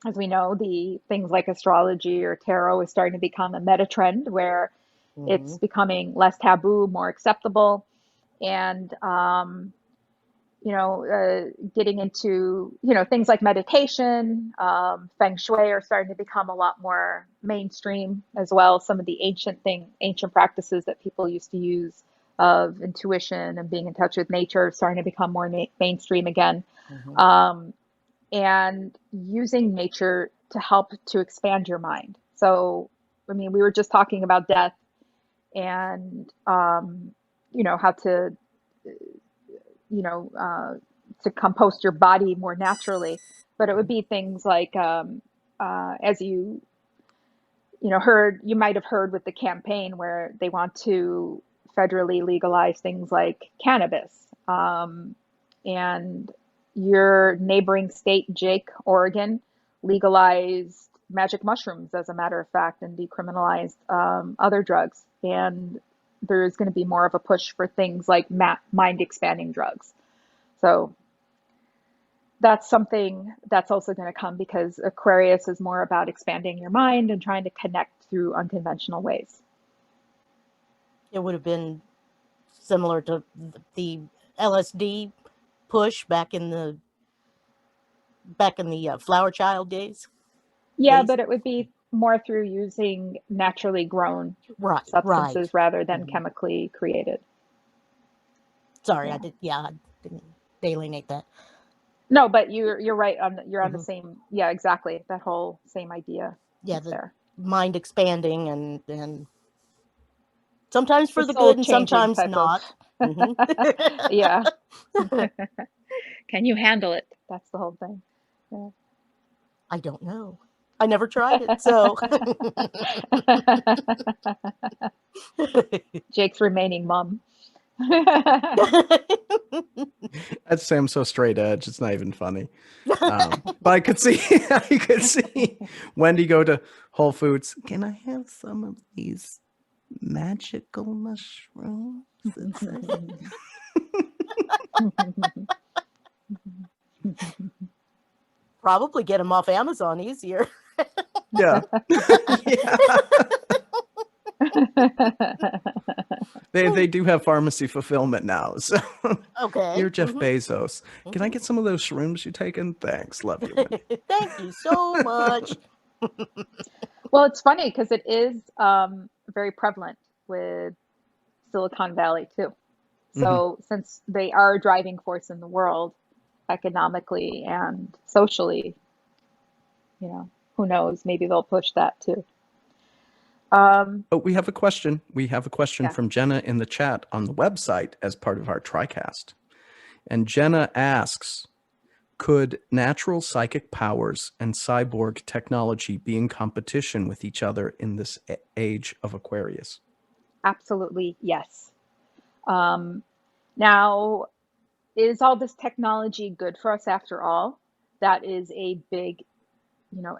As we know, the things like astrology or tarot is starting to become a meta trend, where Mm-hmm. it's becoming less taboo, more acceptable, and getting into, things like meditation, feng shui are starting to become a lot more mainstream as well. Some of the ancient practices that people used to use of intuition and being in touch with nature are starting to become more mainstream again. Mm-hmm. And using nature to help to expand your mind. So, I mean, we were just talking about death and, how to, you know, uh, to compost your body more naturally. But it would be things like, as you might have heard with the campaign where they want to federally legalize things like cannabis. And your neighboring state, Jake, Oregon, legalized magic mushrooms, as a matter of fact, and decriminalized other drugs. And there's going to be more of a push for things like mind expanding drugs. So that's something that's also going to come, because Aquarius is more about expanding your mind and trying to connect through unconventional ways. It would have been similar to the LSD push back in the flower child days. Yeah, but it would be more through using naturally grown Right. substances rather than Mhm. chemically created. Sorry, Yeah. I didn't delineate that. No, but you're right you're on the Mhm. same, yeah, exactly. That whole same idea Yeah, is the there. mind expanding and sometimes The for the soul good and changing sometimes type of, not. Mhm. yeah. Can you handle it? That's the whole thing. Yeah. I don't know. I never tried it, so Jake's remaining mum. I'd say I'm so straight edge. It's not even funny. But I could see, I could see Wendy go to Whole Foods. Can I have some of these magical mushrooms? probably get them off Amazon easier. Yeah. Yeah. They do have pharmacy fulfillment now. So Okay. dear Jeff Mhm. Bezos, can I get some of those shrooms you're taking? Thanks. Love you, Wendy. Thank you so much. Well, it's funny because it is very prevalent with Silicon Valley too. Mhm. So since they are a driving force in the world, economically and socially, who knows? Maybe they'll push that too. Oh, we have a question. We have a question Yeah. from Jenna in the chat on the website as part of our TriCast. And Jenna asks, could natural psychic powers and cyborg technology be in competition with each other in this age of Aquarius? Absolutely, yes. Now, is all this technology good for us after all? That is a big,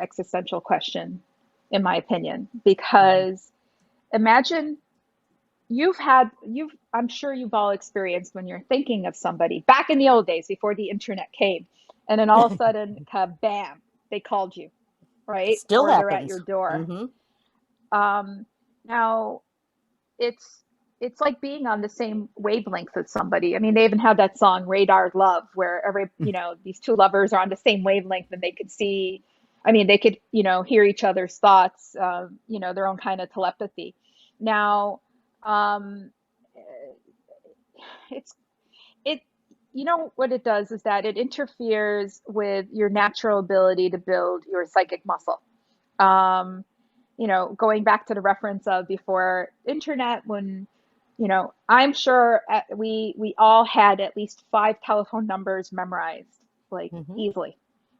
existential question, in my opinion, because imagine I'm sure you've all experienced when you're thinking of somebody back in the old days before the internet came, and then all of a sudden, bam, they called you, right? Still Or they're at your happens. door. Mm-hmm. Now it's like being on the same wavelength with somebody. I mean, they even have that song Radar Love, where these two lovers are on the same wavelength, and they could see, I mean, they could, hear each other's thoughts, their own kind of telepathy. Now, um, it's, it, what it does is that it interferes with your natural ability to build your psychic muscle. Going back to the reference of before internet, when I'm sure we all had at least 5 telephone numbers memorized, like easily.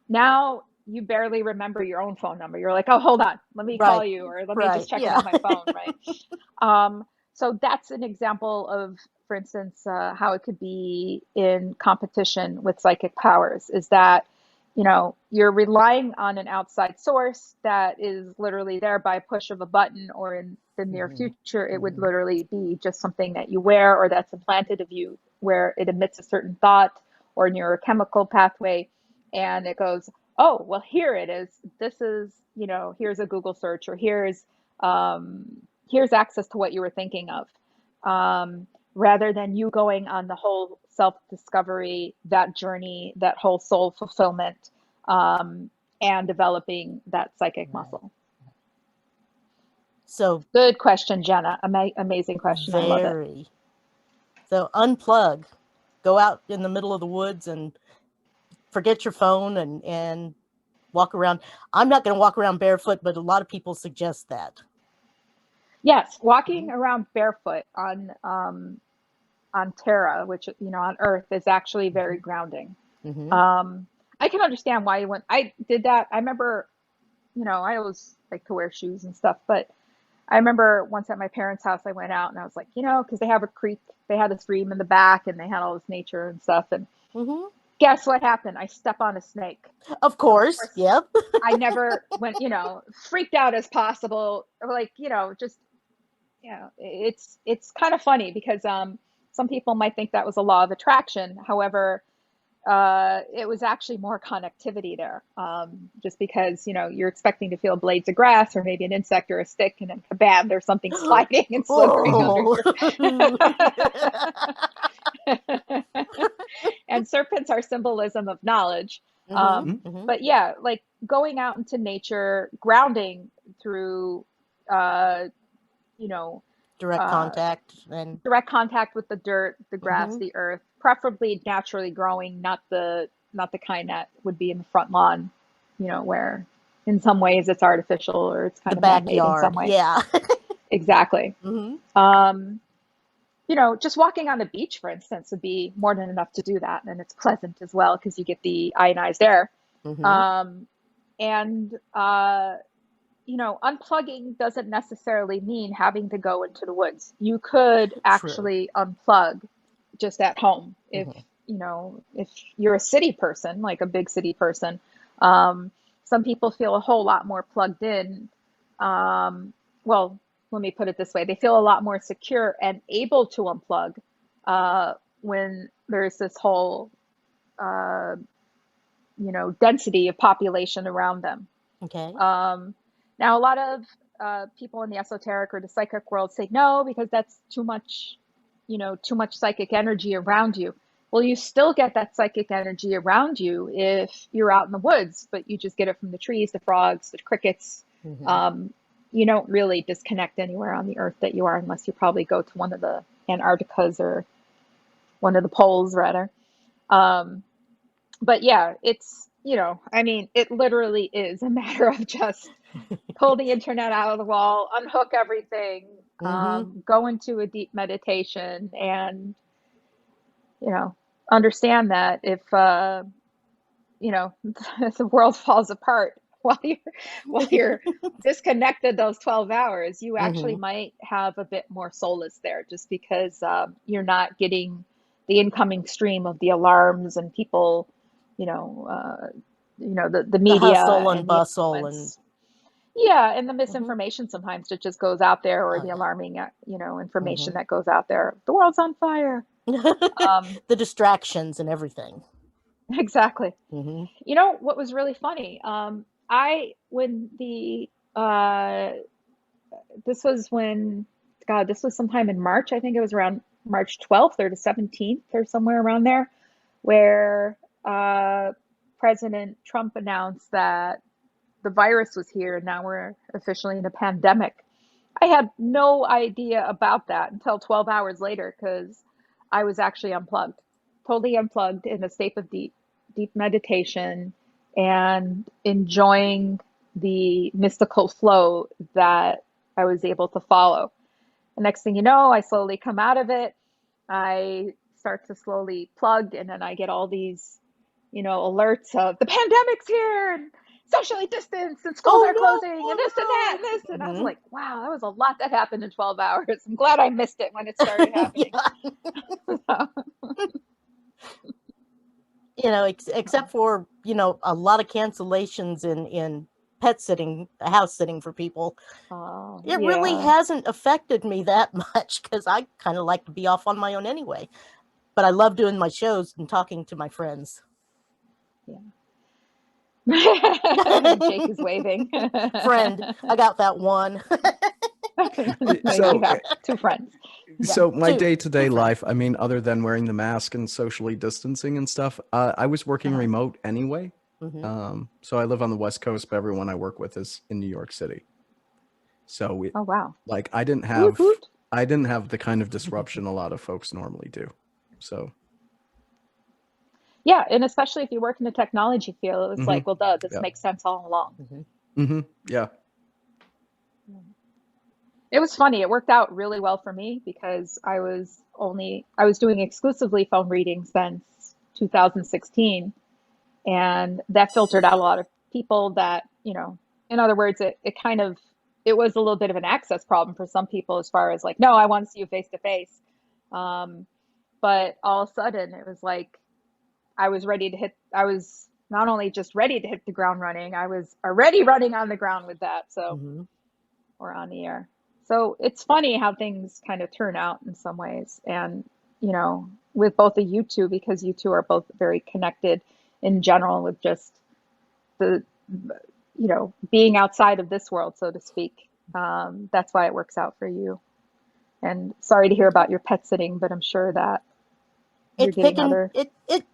Now you barely remember your own phone number. You're like, oh, hold on, let me call Right. you, or let me Right. just check it Yeah. on my phone, right? So that's an example of, for instance, how it could be in competition with psychic powers, is that, you're relying on an outside source that is literally there by a push of a button, or in the near future, it would literally be just something that you wear or that's implanted of you, where it emits a certain thought or neurochemical pathway, and it goes, oh, well, here it is. This is, here's a Google search, or here's access to what you were thinking of. Rather than you going on the whole self-discovery, that journey, that whole soul fulfillment, and developing that psychic muscle. So Good question, Jenna. Amazing question. I love it. very. So unplug, go out in the middle of the woods and forget your phone and walk around. I'm not going to walk around barefoot, but a lot of people suggest that. Yes, walking around barefoot on Terra, which, on Earth, is actually very grounding. I can understand why you went. I did that. I remember, I always like to wear shoes and stuff, but I remember once at my parents' house, I went out and I was like, because they have a creek, they had a stream in the back, and they had all this nature and stuff. And guess what happened? I step on a snake. Of course. Yep. I never went, freaked out as possible. Like, just, it's kind of funny because some people might think that was a law of attraction. However, it was actually more connectivity there, just because, you're expecting to feel blades of grass or maybe an insect or a stick, and then kabam, there's something sliding and slithering under And serpents are symbolism of knowledge. But yeah, like going out into nature, grounding through, direct contact with the dirt, the grass, the earth, preferably naturally growing, not the kind that would be in the front lawn, where in some ways it's artificial or it's kind the of man-made in backyard. some way. Yeah. Exactly. Just walking on the beach, for instance, would be more than enough to do that, and it's pleasant as well because you get the ionized air. Unplugging doesn't necessarily mean having to go into the woods. You could actually unplug just at home if you're a city person, like a big city person. Some people feel a whole lot more plugged in. Well, let me put it this way. They feel a lot more secure and able to unplug when there's this whole density of population around them. Okay. Now, a lot of people in the esoteric or the psychic world say no, because that's too much psychic energy around you. Well, you still get that psychic energy around you if you're out in the woods, but you just get it from the trees, the frogs, the crickets. You don't really disconnect anywhere on the earth that you are, unless you probably go to one of the Antarcticas or one of the poles, rather. But yeah, it's, it literally is a matter of just pull the internet out of the wall, unhook everything, go into a deep meditation, and, understand that if, if the world falls apart while you're disconnected those 12 hours, you actually might have a bit more solace there, just because you're not getting the incoming stream of the alarms and people, the media, the hustle and the bustle and the misinformation sometimes that just goes out there, or the alarming information that goes out there. The world's on fire. The distractions and everything. Exactly. What was really funny? This was sometime in March. I think it was around March 12th or the 17th or somewhere around there, where President Trump announced that the virus was here and now we're officially in a pandemic. I had no idea about that until 12 hours later, because I was actually unplugged, totally unplugged, in a state of deep meditation and enjoying the mystical flow that I was able to follow. The next thing you know, I slowly come out of it. I start to slowly plug, and then I get all these, alerts of the pandemic's here and socially distanced and schools are closing and this and that and this. And I was like, wow, that was a lot that happened in 12 hours. I'm glad I missed it when it started happening. Except for, a lot of cancellations in pet sitting, house sitting for people. It really hasn't affected me that much because I kind of like to be off on my own anyway. But I love doing my shows and talking to my friends. Jake is waving. Friend, I got that one. So, you have 2 friends. So my day-to-day life, I mean, other than wearing the mask and socially distancing and stuff, I was working remote anyway. So I live on the West Coast, but everyone I work with is in New York City. So oh wow, like I didn't have the kind of disruption a lot of folks normally do. So yeah, and especially if you work in the technology field, it was like, well, duh, this makes sense all along. Yeah. It was funny. It worked out really well for me because I was doing exclusively phone readings since 2016, and that filtered out a lot of people that, in other words, it was a little bit of an access problem for some people as far as like, no, I want to see you face to face. But all of a sudden it was like, I was not only just ready to hit the ground running, I was already running on the ground with that. So, or on the air. So it's funny how things kind of turn out in some ways. And, with both of you two, because you two are both very connected in general with just the, being outside of this world, so to speak. That's why it works out for you. And sorry to hear about your pet sitting, but I'm sure that it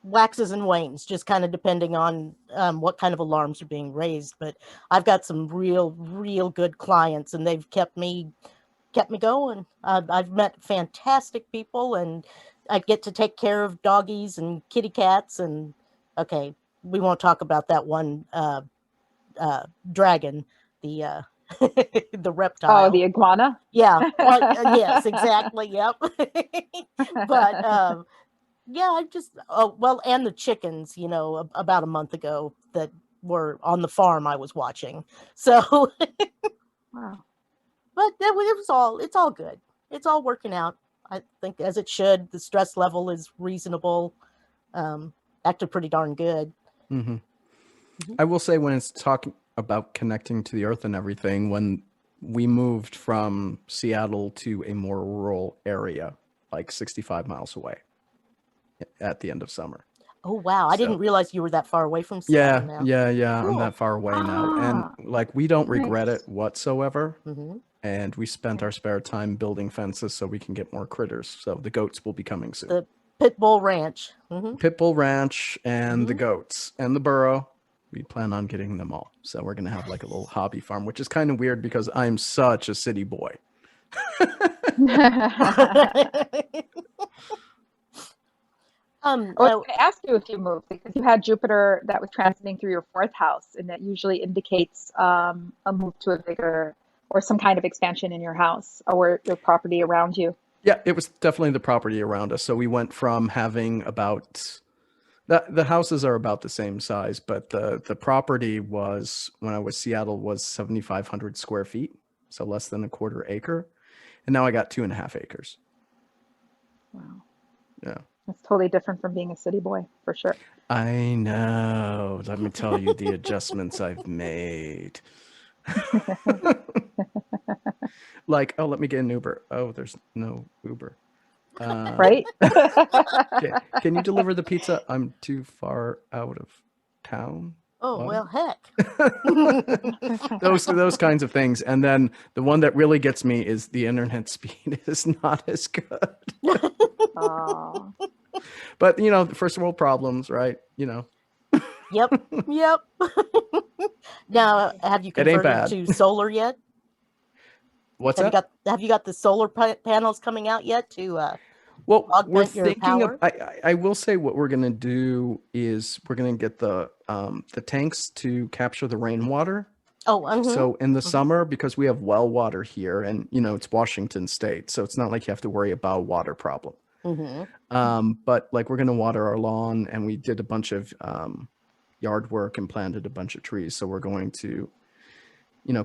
waxes and wanes, just kind of depending on what kind of alarms are being raised. But I've got some real good clients, and they've kept me going. I've met fantastic people, and I get to take care of doggies and kitty cats. And okay, we won't talk about that one dragon, the the reptile. Oh, the iguana. Yeah. Yes, exactly. Yep. But yeah, and the chickens, about a month ago that were on the farm I was watching. So, wow. But it's all good. It's all working out, I think, as it should. The stress level is reasonable. Acted pretty darn good. I will say, when it's talking about connecting to the earth and everything, when we moved from Seattle to a more rural area, like 65 miles away, at the end of summer. Oh wow, I didn't realize you were that far away from Seattle now. Yeah. Cool. I'm that far away now, and like we don't regret it whatsoever. And we spent our spare time building fences so we can get more critters. So the goats will be coming soon. The Pit Bull Ranch. Pit Bull Ranch and the goats and the burro. We plan on getting them all. So we're going to have like a little hobby farm, which is kind of weird because I'm such a city boy. I was going to ask you if you moved, because you had Jupiter that was transiting through your 4th house, and that usually indicates a move to a bigger or some kind of expansion in your house or your property around you. Yeah, it was definitely the property around us. So we went from having about the houses are about the same size, but the property was, when I was Seattle, was 7,500 square feet, so less than a quarter acre, and now I got 2.5 acres. Wow. Yeah. It's totally different from being a city boy, for sure. I know. Let me tell you the adjustments I've made. Like, oh, let me get an Uber. Oh, there's no Uber. Right? Can you deliver the pizza? I'm too far out of town. Oh, what? Well, heck. Those kinds of things. And then the one that really gets me is the internet speed is not as good. Oh. But, first world problems, right? Yep. Now, have you converted to solar yet? What's that? Have you got the solar panels coming out yet to well, augment we're your thinking power? I will say what we're going to do is we're going to get the tanks to capture the rainwater Oh, So in the summer, because we have well water here, and it's Washington State, so it's not like you have to worry about a water problem. But like we're gonna water our lawn, and we did a bunch of yard work and planted a bunch of trees. So we're going to,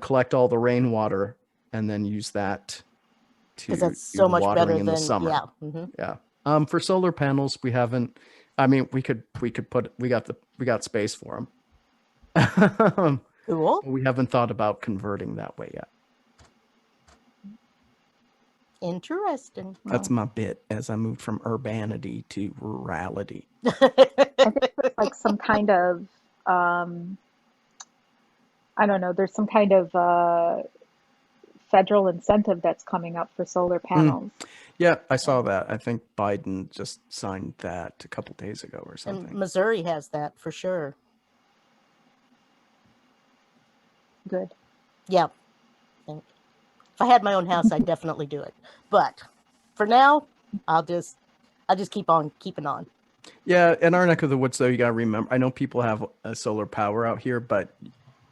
collect all the rainwater and then use that to because that's do so the much watering better in the than summer. yeah. Yeah. For solar panels, we haven't. I mean, we could put. We got space for them. Cool. We haven't thought about converting that way yet. Interesting. That's my bit as I moved from urbanity to rurality. I think there's like some kind of, I don't know, there's some kind of federal incentive that's coming up for solar panels. Yeah, I saw that. I think Biden just signed that a couple days ago or something. And Missouri has that for sure. Good. Yeah. And if I had my own house, I'd definitely do it. But for now, I'll just keep on keeping on. Yeah, in our neck of the woods, though, you got to remember. I know people have solar power out here, but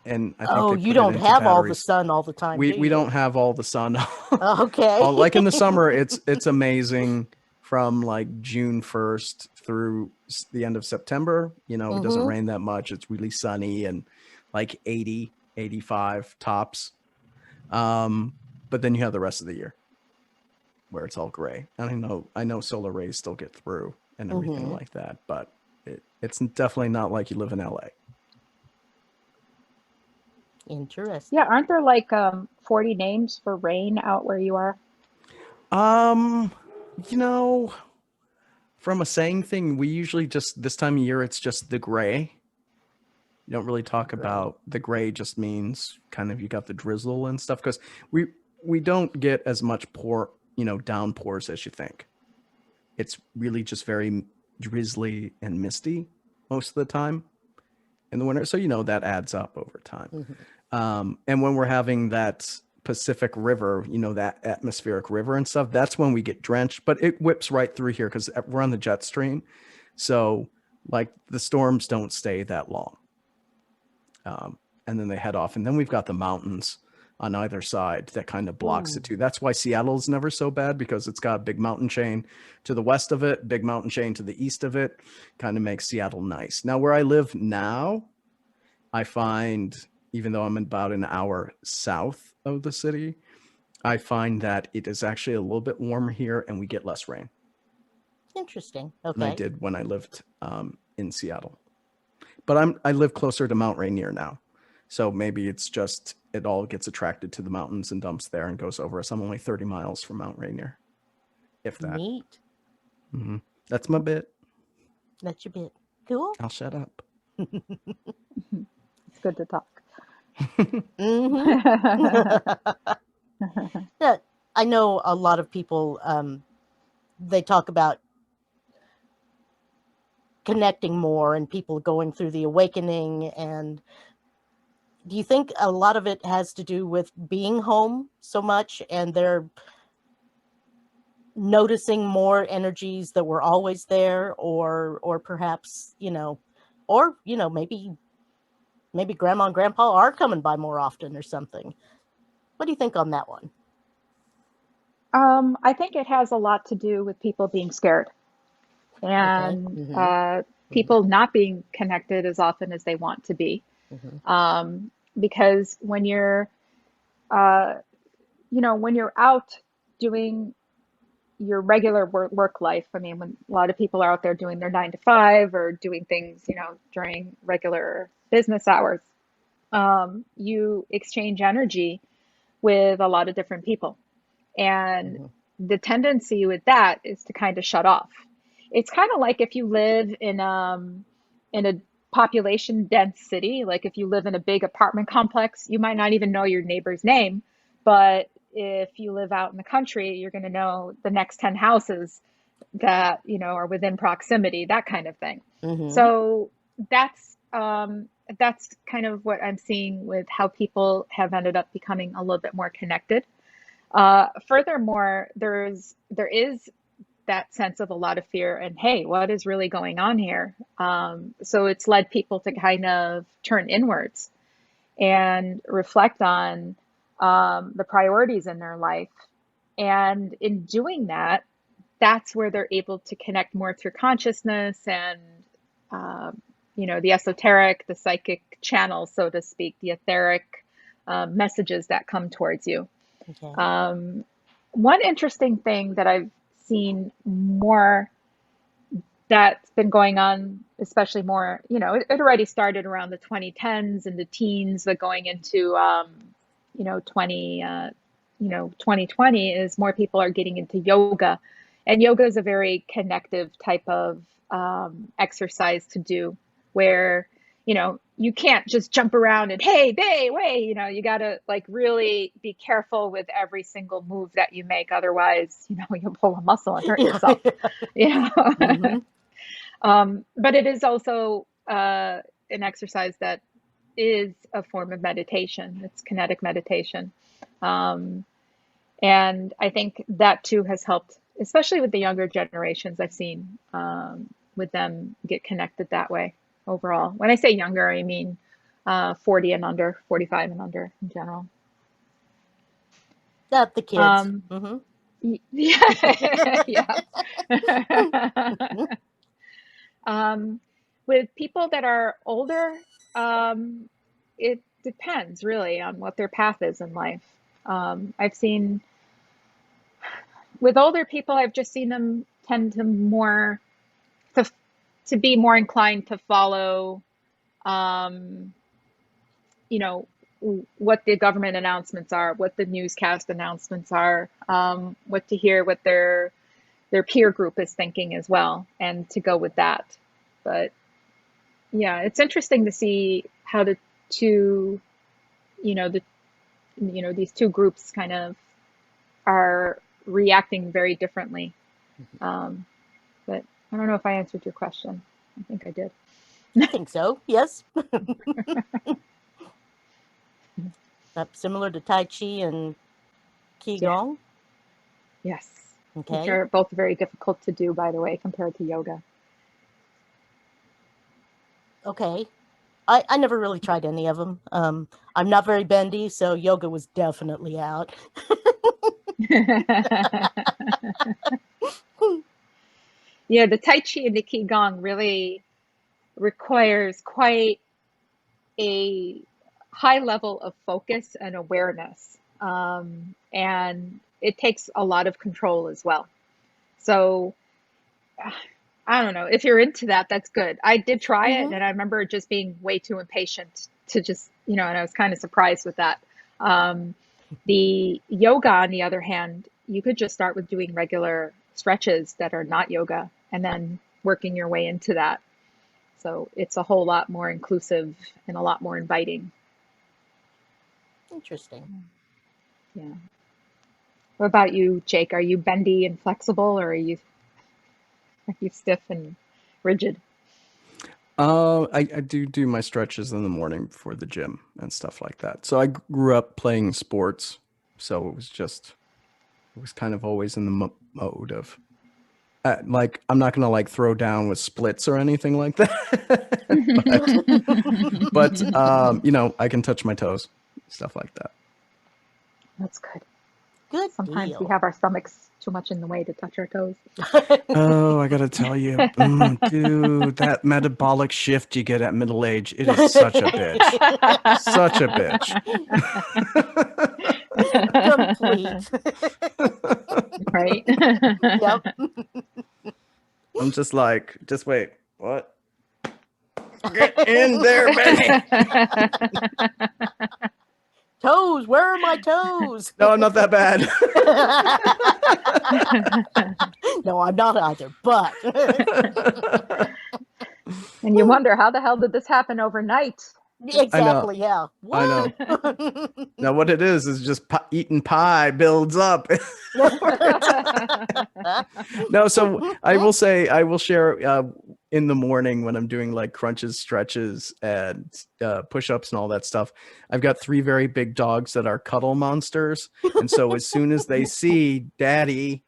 I think you don't have all the sun all the time. We don't have all the sun. Okay. Like in the summer, it's amazing from like June 1st through the end of September. It doesn't rain that much. It's really sunny and like 80, 85 tops. But then you have the rest of the year where it's all gray. And I know solar rays still get through and everything like that, but it's definitely not like you live in LA. Interesting. Yeah, aren't there like 40 names for rain out where you are? From a saying thing, we usually just this time of year it's just the gray. You don't really talk about the gray. Just means kind of you got the drizzle and stuff because we don't get as much downpours as you think. It's really just very drizzly and misty most of the time in the winter. So that adds up over time. And when we're having that Pacific River, that atmospheric river and stuff, that's when we get drenched. But it whips right through here because we're on the jet stream. So like the storms don't stay that long. And then they head off. And then we've got the mountains on either side that kind of blocks it too. That's why Seattle's never so bad because it's got a big mountain chain to the west of it, big mountain chain to the east of it, kind of makes Seattle nice. Now, where I live now, I find, even though I'm about an hour south of the city, I find that it is actually a little bit warmer here and we get less rain. Interesting. Than I Okay. did when I lived in Seattle. But I live closer to Mount Rainier now. So maybe it's just it all gets attracted to the mountains and dumps there and goes over us. I'm only 30 miles from Mount Rainier, if that. Neat. That's my bit. That's your bit. Cool. I'll shut up. It's good to talk. Yeah, I know a lot of people, they talk about connecting more and people going through the awakening. And do you think a lot of it has to do with being home so much and they're noticing more energies that were always there, or perhaps, maybe grandma and grandpa are coming by more often or something? What do you think on that one? I think it has a lot to do with people being scared and people not being connected as often as they want to be. Because when you're, when you're out doing your regular work life, I mean, when a lot of people are out there doing their 9 to 5 or doing things, during regular business hours, you exchange energy with a lot of different people. And the tendency with that is to kind of shut off. It's kind of like if you live in a population dense city, like if you live in a big apartment complex, you might not even know your neighbor's name. But if you live out in the country, you're going to know the next 10 houses that, are within proximity, that kind of thing. So that's kind of what I'm seeing with how people have ended up becoming a little bit more connected. Furthermore, there is that sense of a lot of fear and, hey, what is really going on here? So it's led people to kind of turn inwards and reflect on the priorities in their life. And in doing that, that's where they're able to connect more through consciousness and, the esoteric, the psychic channel, so to speak, the etheric messages that come towards you. Okay. One interesting thing that I've seen more that's been going on, especially more, it already started around the 2010s and the teens, but going into, 2020 is more people are getting into yoga. And yoga is a very connective type of exercise to do where, you can't just jump around and, hey, bae, way, you got to like really be careful with every single move that you make. Otherwise, you'll pull a muscle and hurt yourself. Mm-hmm. But it is also an exercise that is a form of meditation. It's kinetic meditation. And I think that too has helped, especially with the younger generations I've seen, with them get connected that way overall. When I say younger, I mean 40 and under, 45 and under in general. That the kids. Mm-hmm. Yeah. With people that are older, it depends really on what their path is in life. I've seen with older people, I've just seen them tend to more to be more inclined to follow, what the government announcements are, what the newscast announcements are, what to hear, what their peer group is thinking as well, and to go with that. But yeah, it's interesting to see how the two, these two groups kind of are reacting very differently. But I don't know if I answered your question. I think I did. I think so. Yes. Similar to Tai Chi and Qigong. Yes. Okay. Which are both very difficult to do, by the way, compared to yoga. Okay. I never really tried any of them. I'm not very bendy, so yoga was definitely out. Yeah, the Tai Chi and the Qigong really requires quite a high level of focus and awareness. And it takes a lot of control as well. So I don't know. If you're into that, that's good. I did try it, and I remember just being way too impatient to just, and I was kind of surprised with that. The yoga, on the other hand, you could just start with doing regular stretches that are not yoga and then working your way into that. So it's a whole lot more inclusive and a lot more inviting. Interesting. Yeah. What about you, Jake? Are you bendy and flexible, or are you stiff and rigid? I do my stretches in the morning before the gym and stuff like that. So I grew up playing sports, so it was kind of always in the mode of like, I'm not gonna like throw down with splits or anything like that, but I can touch my toes, stuff like that. That's good. Good Sometimes deal. we have our stomachs too much in the way to touch our toes. Oh, I gotta tell you, dude, that metabolic shift you get at middle age, it is such a bitch. Such a bitch. Complete. Right? Yep. I'm just like, just wait, what? Get in there, Benny. Toes, where are my toes? No, I'm not that bad. No, I'm not either, but. And you wonder, how the hell did this happen overnight? Exactly, yeah. What? I know. Now, what it is just eating pie builds up. No, so I will share in the morning when I'm doing like crunches, stretches, and push-ups and all that stuff. I've got 3 very big dogs that are cuddle monsters. And so as soon as they see daddy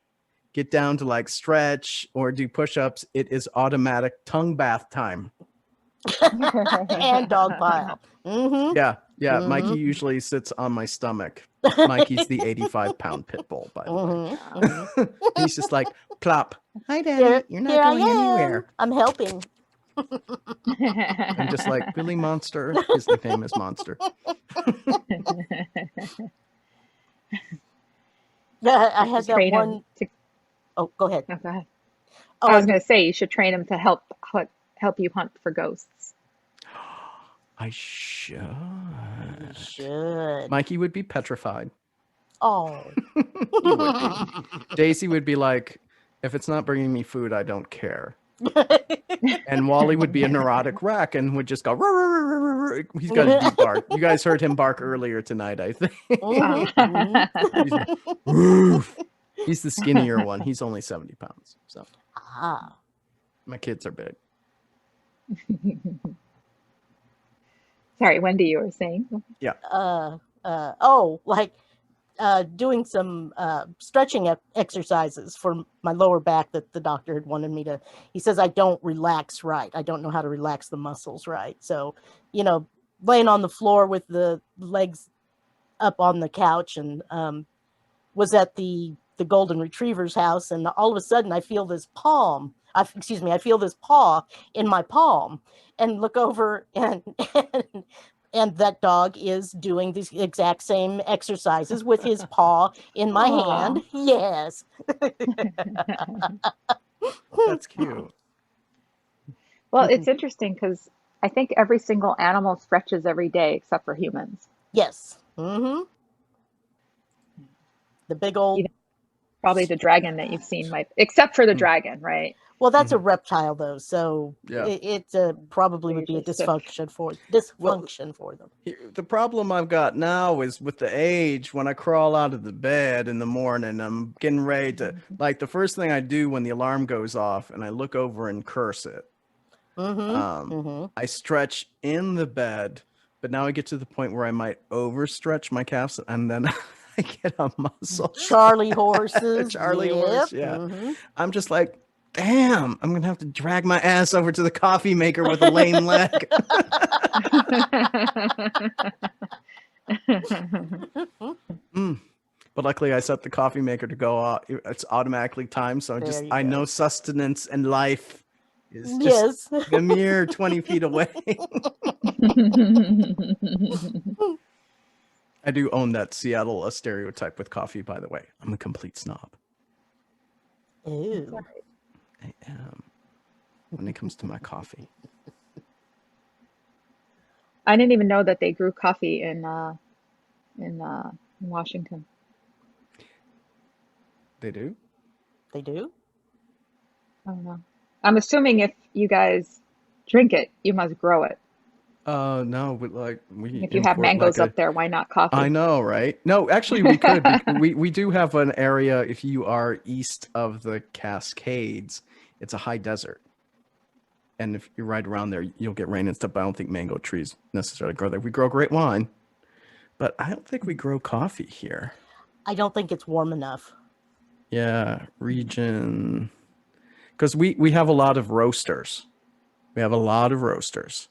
get down to like stretch or do push-ups, it is automatic tongue bath time. And dog pile. Mm-hmm. Yeah. Yeah, Mhm. Mikey usually sits on my stomach. Mikey's the 85-pound pit bull, by the way. Mhm, mhm. He's just like, plop. Hi, Daddy. Here, You're not here I going am. anywhere. I'm helping. I'm just like, Billy Monster. His nickname is Monster. Yeah, I had Just that train him one. to. Oh, go ahead. Oh, go ahead. Oh, I was going to say you should train him to help you hunt for ghosts. I should. you should. Mikey would be petrified. Oh. He would be. Daisy would be like, if it's not bringing me food, I don't care. And Wally would be a neurotic wreck and would just go, "Rrr, rrr, rrr, rrr, rrr." He's got a deep bark. You guys heard him bark earlier tonight, I think. Mhm, mhm. Woof. He's the skinnier one. He's only 70 pounds. So Ah. my kids are big. Sorry, Wendy, you were saying? Like doing some stretching exercises for my lower back that the doctor had wanted me to. He says I don't relax right. I don't know how to relax the muscles right. So, laying on the floor with the legs up on the couch, and was at the golden retriever's house, and all of a sudden I feel this I feel this paw in my palm, and look over, and that dog is doing these exact same exercises with his paw in my hand. Yes. That's cute. Well, it's interesting because I think every single animal stretches every day except for humans. Yes. Mm-hmm. The big old. Even probably the dragon that you've seen except for the dragon, right? Well, that's a reptile, though, so Yeah. it probably would be a dysfunction for them. The problem I've got now is with the age, when I crawl out of the bed in the morning, I'm getting ready to, like, the first thing I do when the alarm goes off and I look over and curse it. I stretch in the bed, but now I get to the point where I might overstretch my calves, and then I get a muscle. Charlie horses. Charlie horse, yeah. Mm-hmm. I'm just like, damn, I'm going to have to drag my ass over to the coffee maker with a lame leg. But luckily I set the coffee maker to go off. It's automatically timed. So I know sustenance and life is just a mere 20 feet away. I do own that Seattle stereotype with coffee, by the way. I'm a complete snob. Ew. I am when it comes to my coffee. I didn't even know that they grew coffee in Washington. They do? They do? I don't know. I'm assuming if you guys drink it, you must grow it. No, but if you have mangoes up there, why not coffee? I know, right? No, actually we could. we do have an area, if you are east of the Cascades, it's a high desert. And if you ride around there, you'll get rain and stuff, but I don't think mango trees necessarily grow there. We grow great wine, but I don't think we grow coffee here. I don't think it's warm enough. Yeah, region. Because we have a lot of roasters. We have a lot of roasters.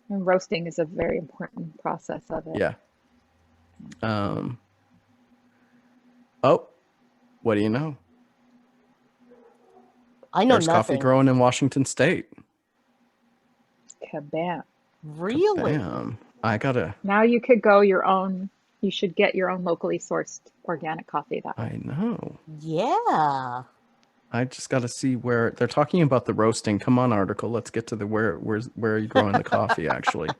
And roasting is a very important process of it. Yeah. Oh, what do you know? I know There's nothing. coffee growing in Washington State. Kabam. Really? Kabam. I gotta. Now you could go your own. You should get your own locally sourced organic coffee. I know. Yeah. I just got to see where they're talking about the roasting. Come on, article. Let's get to the where are you growing the coffee? Actually,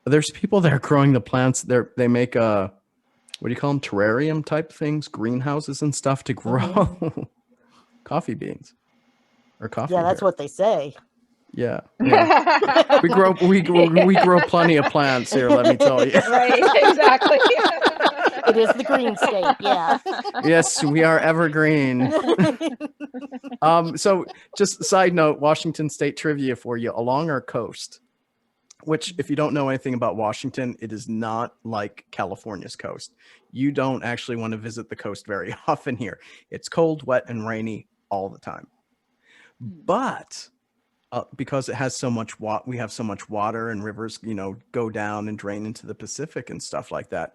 there's people that are growing the plants. They make what do you call them? Terrarium type things, greenhouses and stuff to grow coffee beans or coffee. Yeah, that's what they say. Yeah. we grow plenty of plants here. Let me tell you. Right. Exactly. It is the green state, yeah. Yes, we are evergreen. So just side note, Washington State trivia for you. Along our coast, which if you don't know anything about Washington, it is not like California's coast. You don't actually want to visit the coast very often here. It's cold, wet, and rainy all the time. But because it has so much we have so much water, and rivers, go down and drain into the Pacific and stuff like that.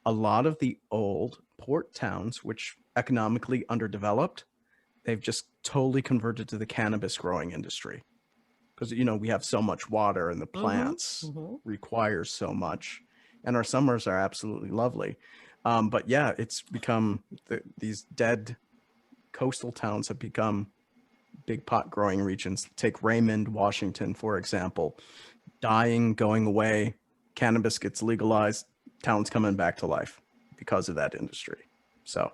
A lot of the old port towns, which economically underdeveloped, they've just totally converted to the cannabis growing industry because we have so much water, and the plants require so much, and our summers are absolutely lovely. But yeah, it's become these dead coastal towns have become big pot growing regions. Take Raymond, Washington, for example. Dying, going away, cannabis gets legalized, towns coming back to life because of that industry. So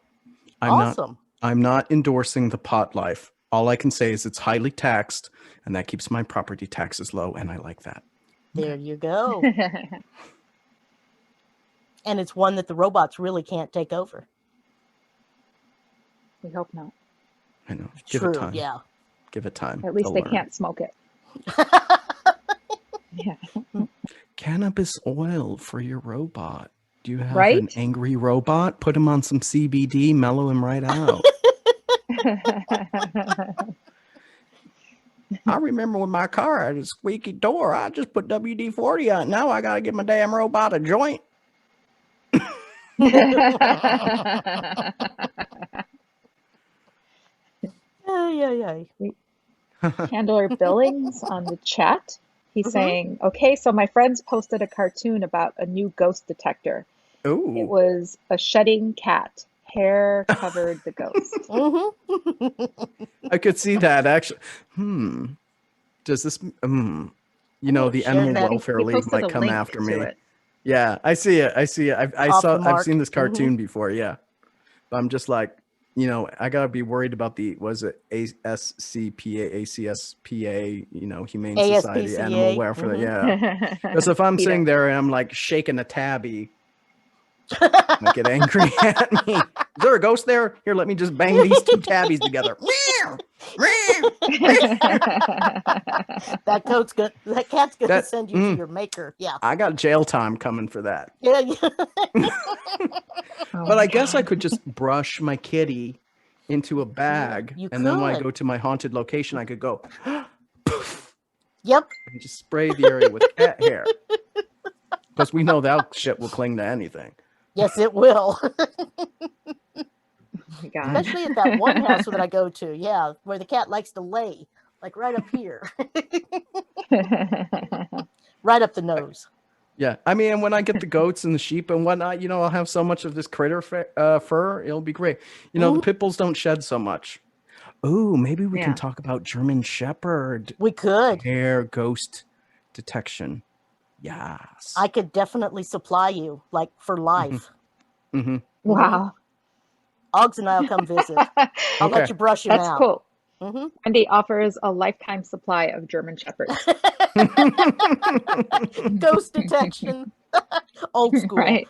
Awesome. I'm not endorsing the pot life. All I can say is it's highly taxed, and that keeps my property taxes low, and I like that. There you go. And it's one that the robots really can't take over. We hope not. I know. Give True, it time. yeah. Give it time. At least They'll they learn. can't smoke it. Yeah. Cannabis oil for your robot. Do you have Right? an angry robot? Put him on some CBD, mellow him right out. I remember when my car had a squeaky door, I just put WD-40 on it. Now I got to give my damn robot a joint. Yeah. Candler Billings on the chat. He's saying, okay, so my friends posted a cartoon about a new ghost detector. Ooh. It was a shedding cat. Hair covered the ghost. I could see that actually. Does this the Animal Welfare He League posted might a come link after to me. it. Yeah, I see it. I've seen this cartoon before, yeah. But I'm just like, I gotta be worried about was it ASCPA, ACSPA, Humane Society, Animal Welfare, yeah. Because if I'm sitting there and I'm like shaking a tabby, might get angry at me. Is there a ghost there? Here, let me just bang these two tabbies together. That cat's gonna send you to your maker. Yeah. I got jail time coming for that. Yeah. But I guess I could just brush my kitty into a bag, and then when I go to my haunted location, I could go, yep, and just spray the area with cat hair. Because we know that shit will cling to anything. Yes, it will. Oh my God. Especially at that one house that I go to, yeah, where the cat likes to lay, like right up here. Right up the nose. Yeah, I mean, when I get the goats and the sheep and whatnot, I'll have so much of this critter fur. It'll be great. The pit bulls don't shed so much. Ooh, maybe we can talk about German Shepherd. We could. Hair ghost detection. Yes. I could definitely supply you, like, for life. Wow. Oggs and I'll come visit. I'll let you brush him That's out. cool. Wendy offers a lifetime supply of German Shepherds. Ghost detection. Old school. Right.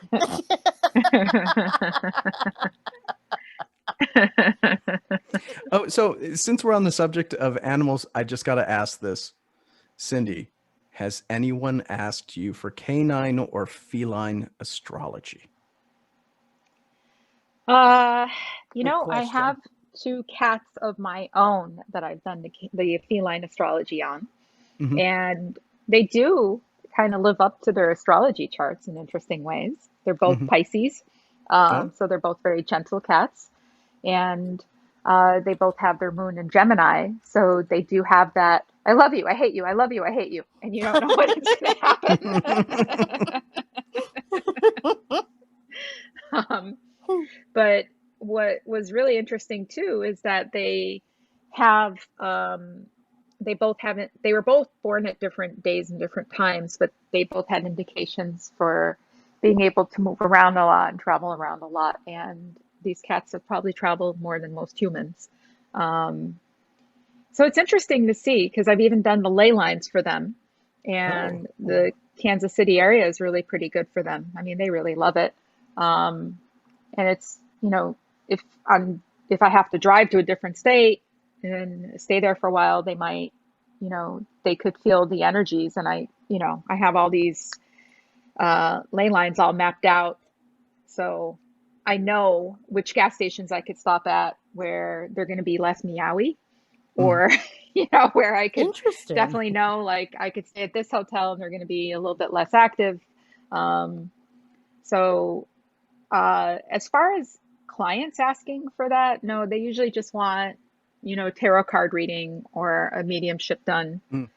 Oh, so since we're on the subject of animals, I just got to ask this. Cindy, has anyone asked you for canine or feline astrology? I question. have 2 cats of my own that I've done the feline astrology on. And they do kind of live up to their astrology charts in interesting ways. They're both Pisces, so they're both very gentle cats. And they both have their moon in Gemini, so they do have that, I love you, I hate you, I love you, I hate you. And you don't know when it's going to happen. But what was really interesting too is that they were both born at different days and different times, but they both had indications for being able to move around a lot and travel around a lot. And these cats have probably traveled more than most humans. So it's interesting to see, because I've even done the ley lines for them, and the Kansas City area is really pretty good for them. I mean, they really love it. And it's, if I have to drive to a different state and stay there for a while, they might, they could feel the energies. And I have all these ley lines all mapped out. So I know which gas stations I could stop at where they're going to be less meowy, or, you know, where I could Interesting. definitely know, like, I could stay at this hotel and they're going to be a little bit less active. So as far as clients asking for that, no, they usually just want, you know, tarot card reading or a mediumship done. Mm.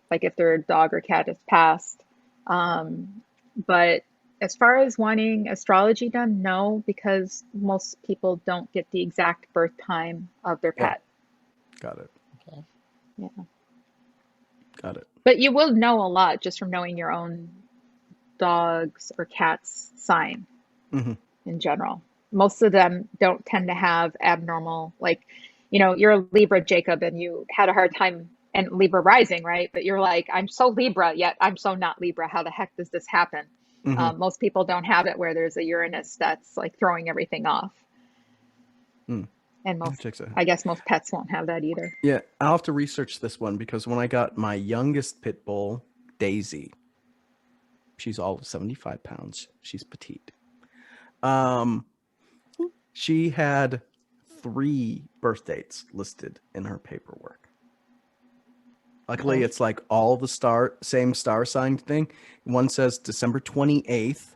Like if their dog or cat has passed. But as far as wanting astrology done, no, because most people don't get the exact birth time of their Yeah. pet. Got it. Okay. Yeah. Got it. But you will know a lot just from knowing your own dog's or cat's sign in general. Most of them don't tend to have abnormal, like, you know, you're a Libra, Jacob, and you had a hard time, and Libra rising, right? But you're like, I'm so Libra, yet I'm so not Libra. How the heck does this happen? Most people don't have it where there's a Uranus that's like throwing everything off. And I guess most pets won't have that either. Yeah, I'll have to research this one because when I got my youngest pit bull, Daisy, she's all of 75 pounds. She's petite. She had 3 birth dates listed in her paperwork. Luckily, it's like all the same star sign thing. One says December 28th.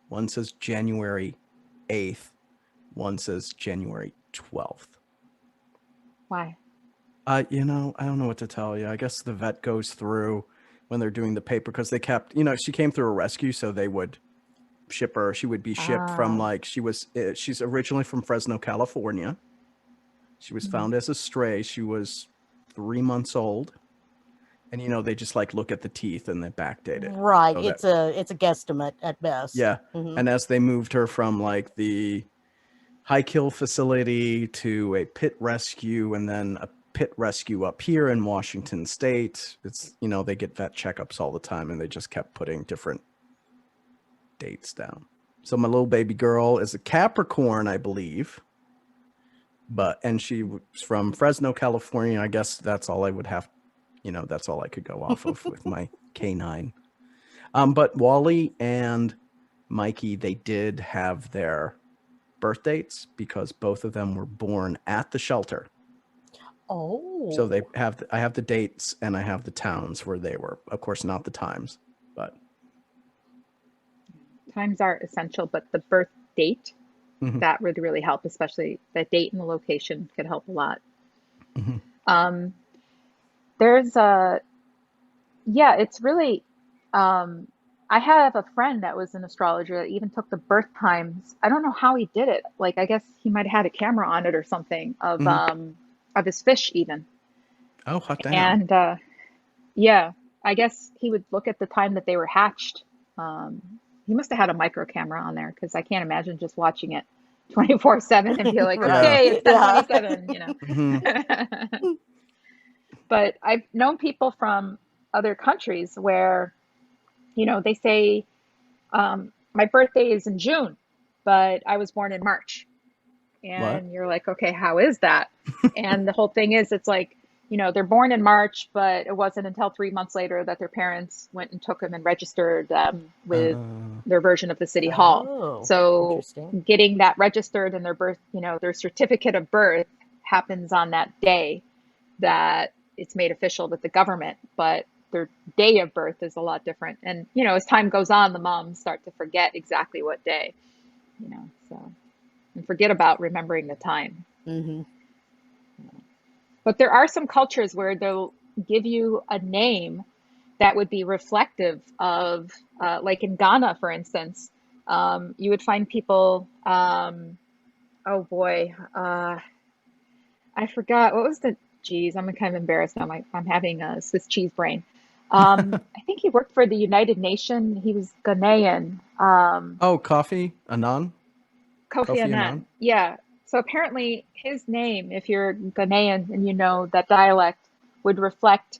One says January 8th. One says January 12th. Why? You know, I don't know what to tell you. I guess the vet goes through when they're doing the paper because they kept, you know, she came through a rescue, so they would ship her. She would be shipped from like, she's originally from Fresno, California. She was found as a stray. She was 3 months old. And, you know, they just like look at the teeth and they backdate it. Right. So it's a guesstimate at best. Yeah. And as they moved her from like the high kill facility to a pit rescue and then a pit rescue up here in Washington State, it's, you know, they get vet checkups all the time and they just kept putting different dates down. So my little baby girl is a Capricorn, I believe. And she was from Fresno, California. I guess that's all I would have, you know, that's all I could go off of with my canine. But Wally and Mikey, they did have their birth dates because both of them were born at the shelter. Oh. So I have the dates and I have the towns where they were. Of course, not the times, but times are essential, but the birth date, that would really help, especially the date and the location could help a lot. It's really, I have a friend that was an astrologer that even took the birth times. I don't know how he did it. Like, I guess he might have had a camera on it or something of his fish even. Oh, hot damn. And I guess he would look at the time that they were hatched. He must have had a micro camera on there because I can't imagine just watching it 24/7 and be like, okay, it's 10:27, you know. But I've known people from other countries where, you know, they say, my birthday is in June, but I was born in March. And you're like, okay, how is that? And the whole thing is, it's like, you know, they're born in March, but it wasn't until 3 months later that their parents went and took them and registered them with their version of the city hall. So getting that registered and their birth, you know, their certificate of birth happens on that day that it's made official with the government, but their day of birth is a lot different. And, you know, as time goes on, the moms start to forget exactly what day, you know, so, and forget about remembering the time. But there are some cultures where they'll give you a name that would be reflective of, like in Ghana, for instance, you would find people, oh boy, I forgot, what was geez, I'm kind of embarrassed now. I'm having a Swiss cheese brain. I think he worked for the United Nations. He was Ghanaian. Kofi Annan? Kofi Annan. Yeah. So apparently his name, if you're Ghanaian and you know that dialect, would reflect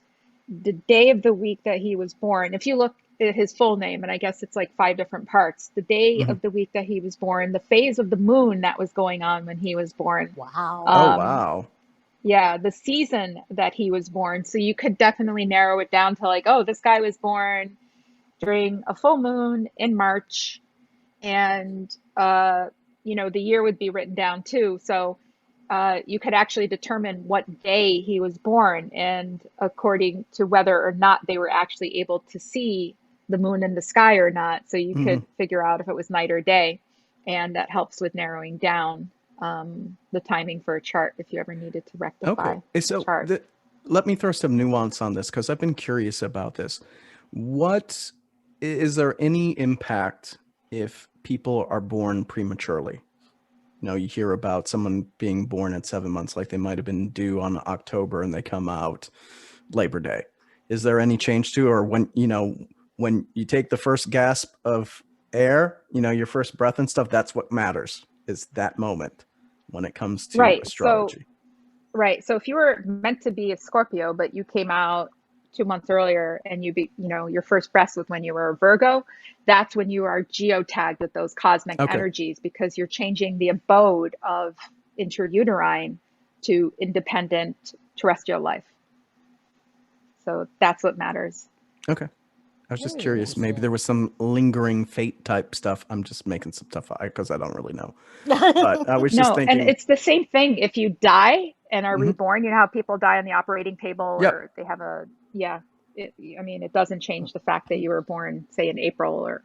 the day of the week that he was born. If you look at his full name, and I guess it's like 5 different parts, the day of the week that he was born, the phase of the moon that was going on when he was born. Wow. Wow. Yeah, the season that he was born. So you could definitely narrow it down to like, oh, this guy was born during a full moon in March, and you know, the year would be written down too. So you could actually determine what day he was born, and according to whether or not they were actually able to see the moon in the sky or not. So you Hmm. could figure out if it was night or day, and that helps with narrowing down the timing for a chart if you ever needed to rectify Okay. a So chart. let me throw some nuance on this because I've been curious about this. What is there any impact if people are born prematurely? You know, you hear about someone being born at 7 months, like they might have been due on October and they come out Labor Day. Is there any change to, or when, you know, when you take the first gasp of air, you know, your first breath and stuff, that's what matters, is that moment when it comes to Right. astrology. So if you were meant to be a Scorpio, but you came out 2 months earlier and your first breath was when you were a Virgo, that's when you are geotagged with those cosmic Okay. energies, because you're changing the abode of intrauterine to independent terrestrial life. So that's what matters. Okay. I was just Very curious. Maybe interesting. there was some lingering fate type stuff. I'm just making some stuff because I don't really know. But I was just No, and thinking, it's the same thing if you die and are mhm, reborn. You know how people die on the operating table, yep. or they have yeah. I mean, it doesn't change the fact that you were born, say, in April or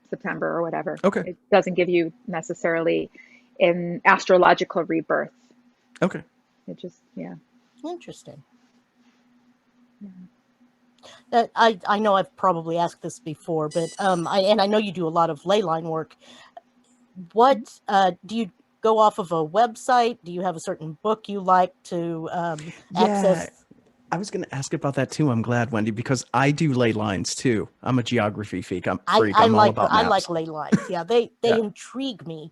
September or whatever. Okay. It doesn't give you necessarily an astrological rebirth. Okay. It just, yeah. Interesting. Yeah. I know I've probably asked this before, but I know you do a lot of ley line work. What do you go off of a website? Do you have a certain book you like to Yeah. access? I was going to ask about that too. I'm glad, Wendy, because I do ley lines too. I'm a geography freak. I'm all about I maps. like ley lines. Yeah, they Yeah. intrigue me.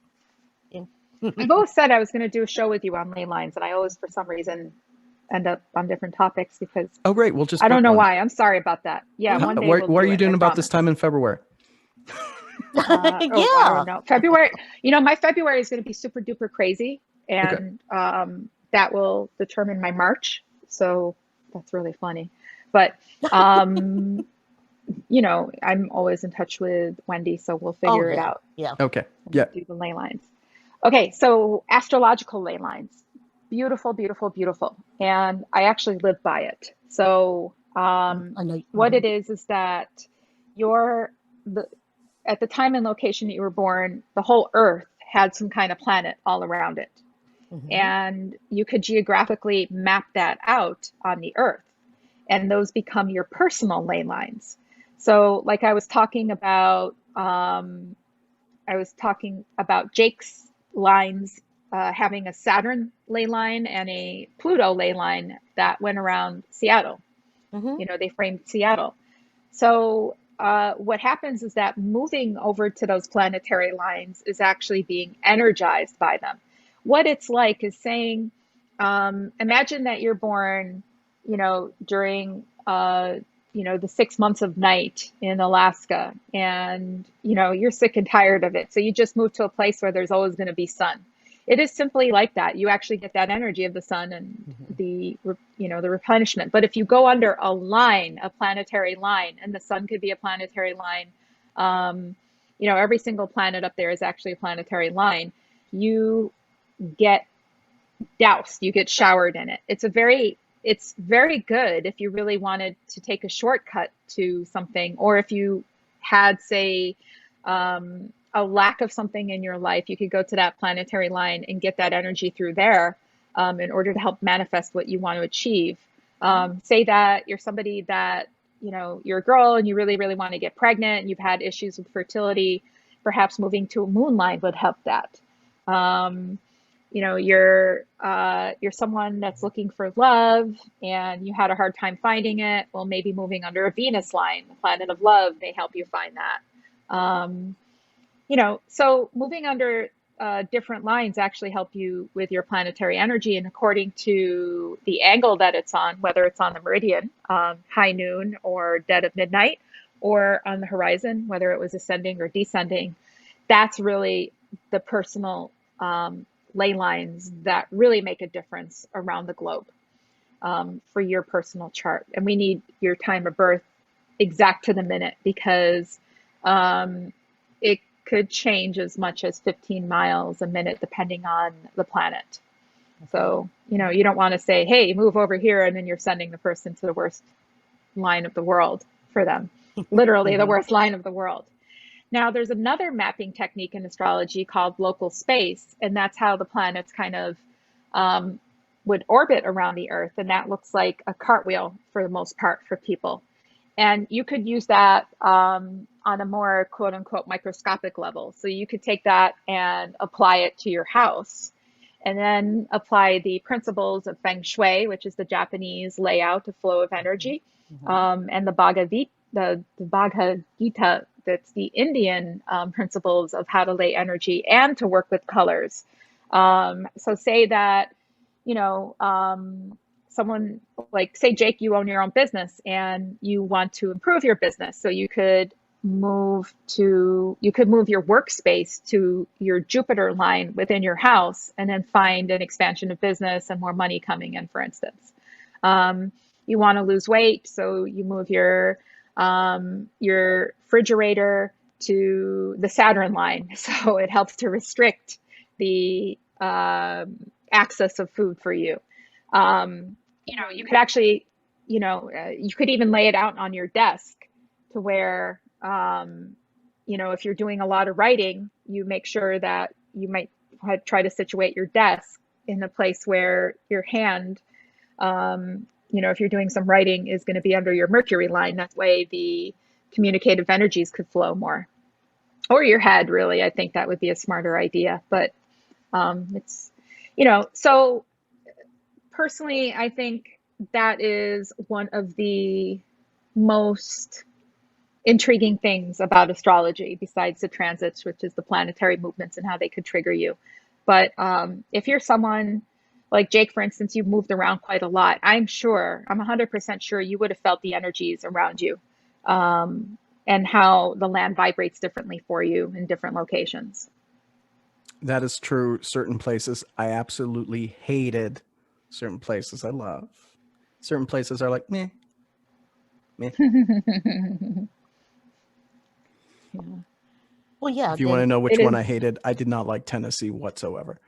I've always said I was going to do a show with you on ley lines, and I always, for some reason, end up on different topics because Oh, great. We'll just I don't book know one. why. I'm sorry about that. Yeah, one day we'll What are do you it, I doing about this promise. time in February? Oh, I Yeah. don't know. February, my February is going to be super duper crazy, Okay. and that will determine my March. So that's really funny. But I'm always in touch with Wendy, so we'll Oh figure it yeah. out Yeah. Okay. and Yeah. do the ley lines. Okay, so astrological ley lines. Beautiful, beautiful, beautiful. And I actually live by it. So I know. what it is that you're the at the time and location that you were born, the whole Earth had some kind of planet all around it. Mm-hmm. And you could geographically map that out on the Earth. And those become your personal ley lines. So, like I was talking about Jake's lines having a Saturn ley line and a Pluto ley line that went around Seattle. Mm-hmm. They framed Seattle. So what happens is that moving over to those planetary lines is actually being energized by them. What it's like is saying, imagine that you're born, during, the 6 months of night in Alaska, and, you're sick and tired of it. So you just move to a place where there's always going to be sun. It is simply like that. You actually get that energy of the sun and Mm-hmm. the replenishment. But if you go under a line, a planetary line, and the sun could be a planetary line, every single planet up there is actually a planetary line. You get doused, you get showered in it. It's very good if you really wanted to take a shortcut to something, or if you had, say, a lack of something in your life, you could go to that planetary line and get that energy through there in order to help manifest what you want to achieve. Say that you're somebody that, you're a girl and you really, really want to get pregnant and you've had issues with fertility, perhaps moving to a moon line would help that. You're someone that's looking for love and you had a hard time finding it. Well, maybe moving under a Venus line, the planet of love, may help you find that. So moving under different lines actually help you with your planetary energy, and according to the angle that it's on, whether it's on the meridian, high noon or dead of midnight, or on the horizon, whether it was ascending or descending, that's really the personal ley lines that really make a difference around the globe for your personal chart. And we need your time of birth exact to the minute, because it could change as much as 15 miles a minute depending on the planet. So, you don't want to say, hey, move over here, and then you're sending the person to the worst line of the world for them. Literally the worst line of the world. Now, there's another mapping technique in astrology called local space, and that's how the planets kind of would orbit around the Earth, and that looks like a cartwheel for the most part for people. And you could use that on a more quote unquote microscopic level. So you could take that and apply it to your house, and then apply the principles of Feng Shui, which is the Japanese layout of flow of energy, and the Bhagavad Gita, that's the Indian principles of how to lay energy and to work with colors. So say that, someone like, say, Jake, you own your own business and you want to improve your business. So you could move your workspace to your Jupiter line within your house, and then find an expansion of business and more money coming in, for instance. You want to lose weight, so you move your refrigerator to the Saturn line, so it helps to restrict the access of food for you. You could actually, you could even lay it out on your desk to where, if you're doing a lot of writing, you make sure that you might try to situate your desk in a place where your hand, if you're doing some writing, is going to be under your Mercury line. That way the communicative energies could flow more. Or your head, really. I think that would be a smarter idea. But it's, so personally, I think that is one of the most intriguing things about astrology, besides the transits, which is the planetary movements and how they could trigger you. But if you're someone like Jake, for instance, you've moved around quite a lot. I'm 100% sure you would have felt the energies around you, and how the land vibrates differently for you in different locations. That is true. Certain places I absolutely hated. Certain places I love. Certain places are like, meh. Well, yeah. If you want to know which one I hated, I did not like Tennessee whatsoever.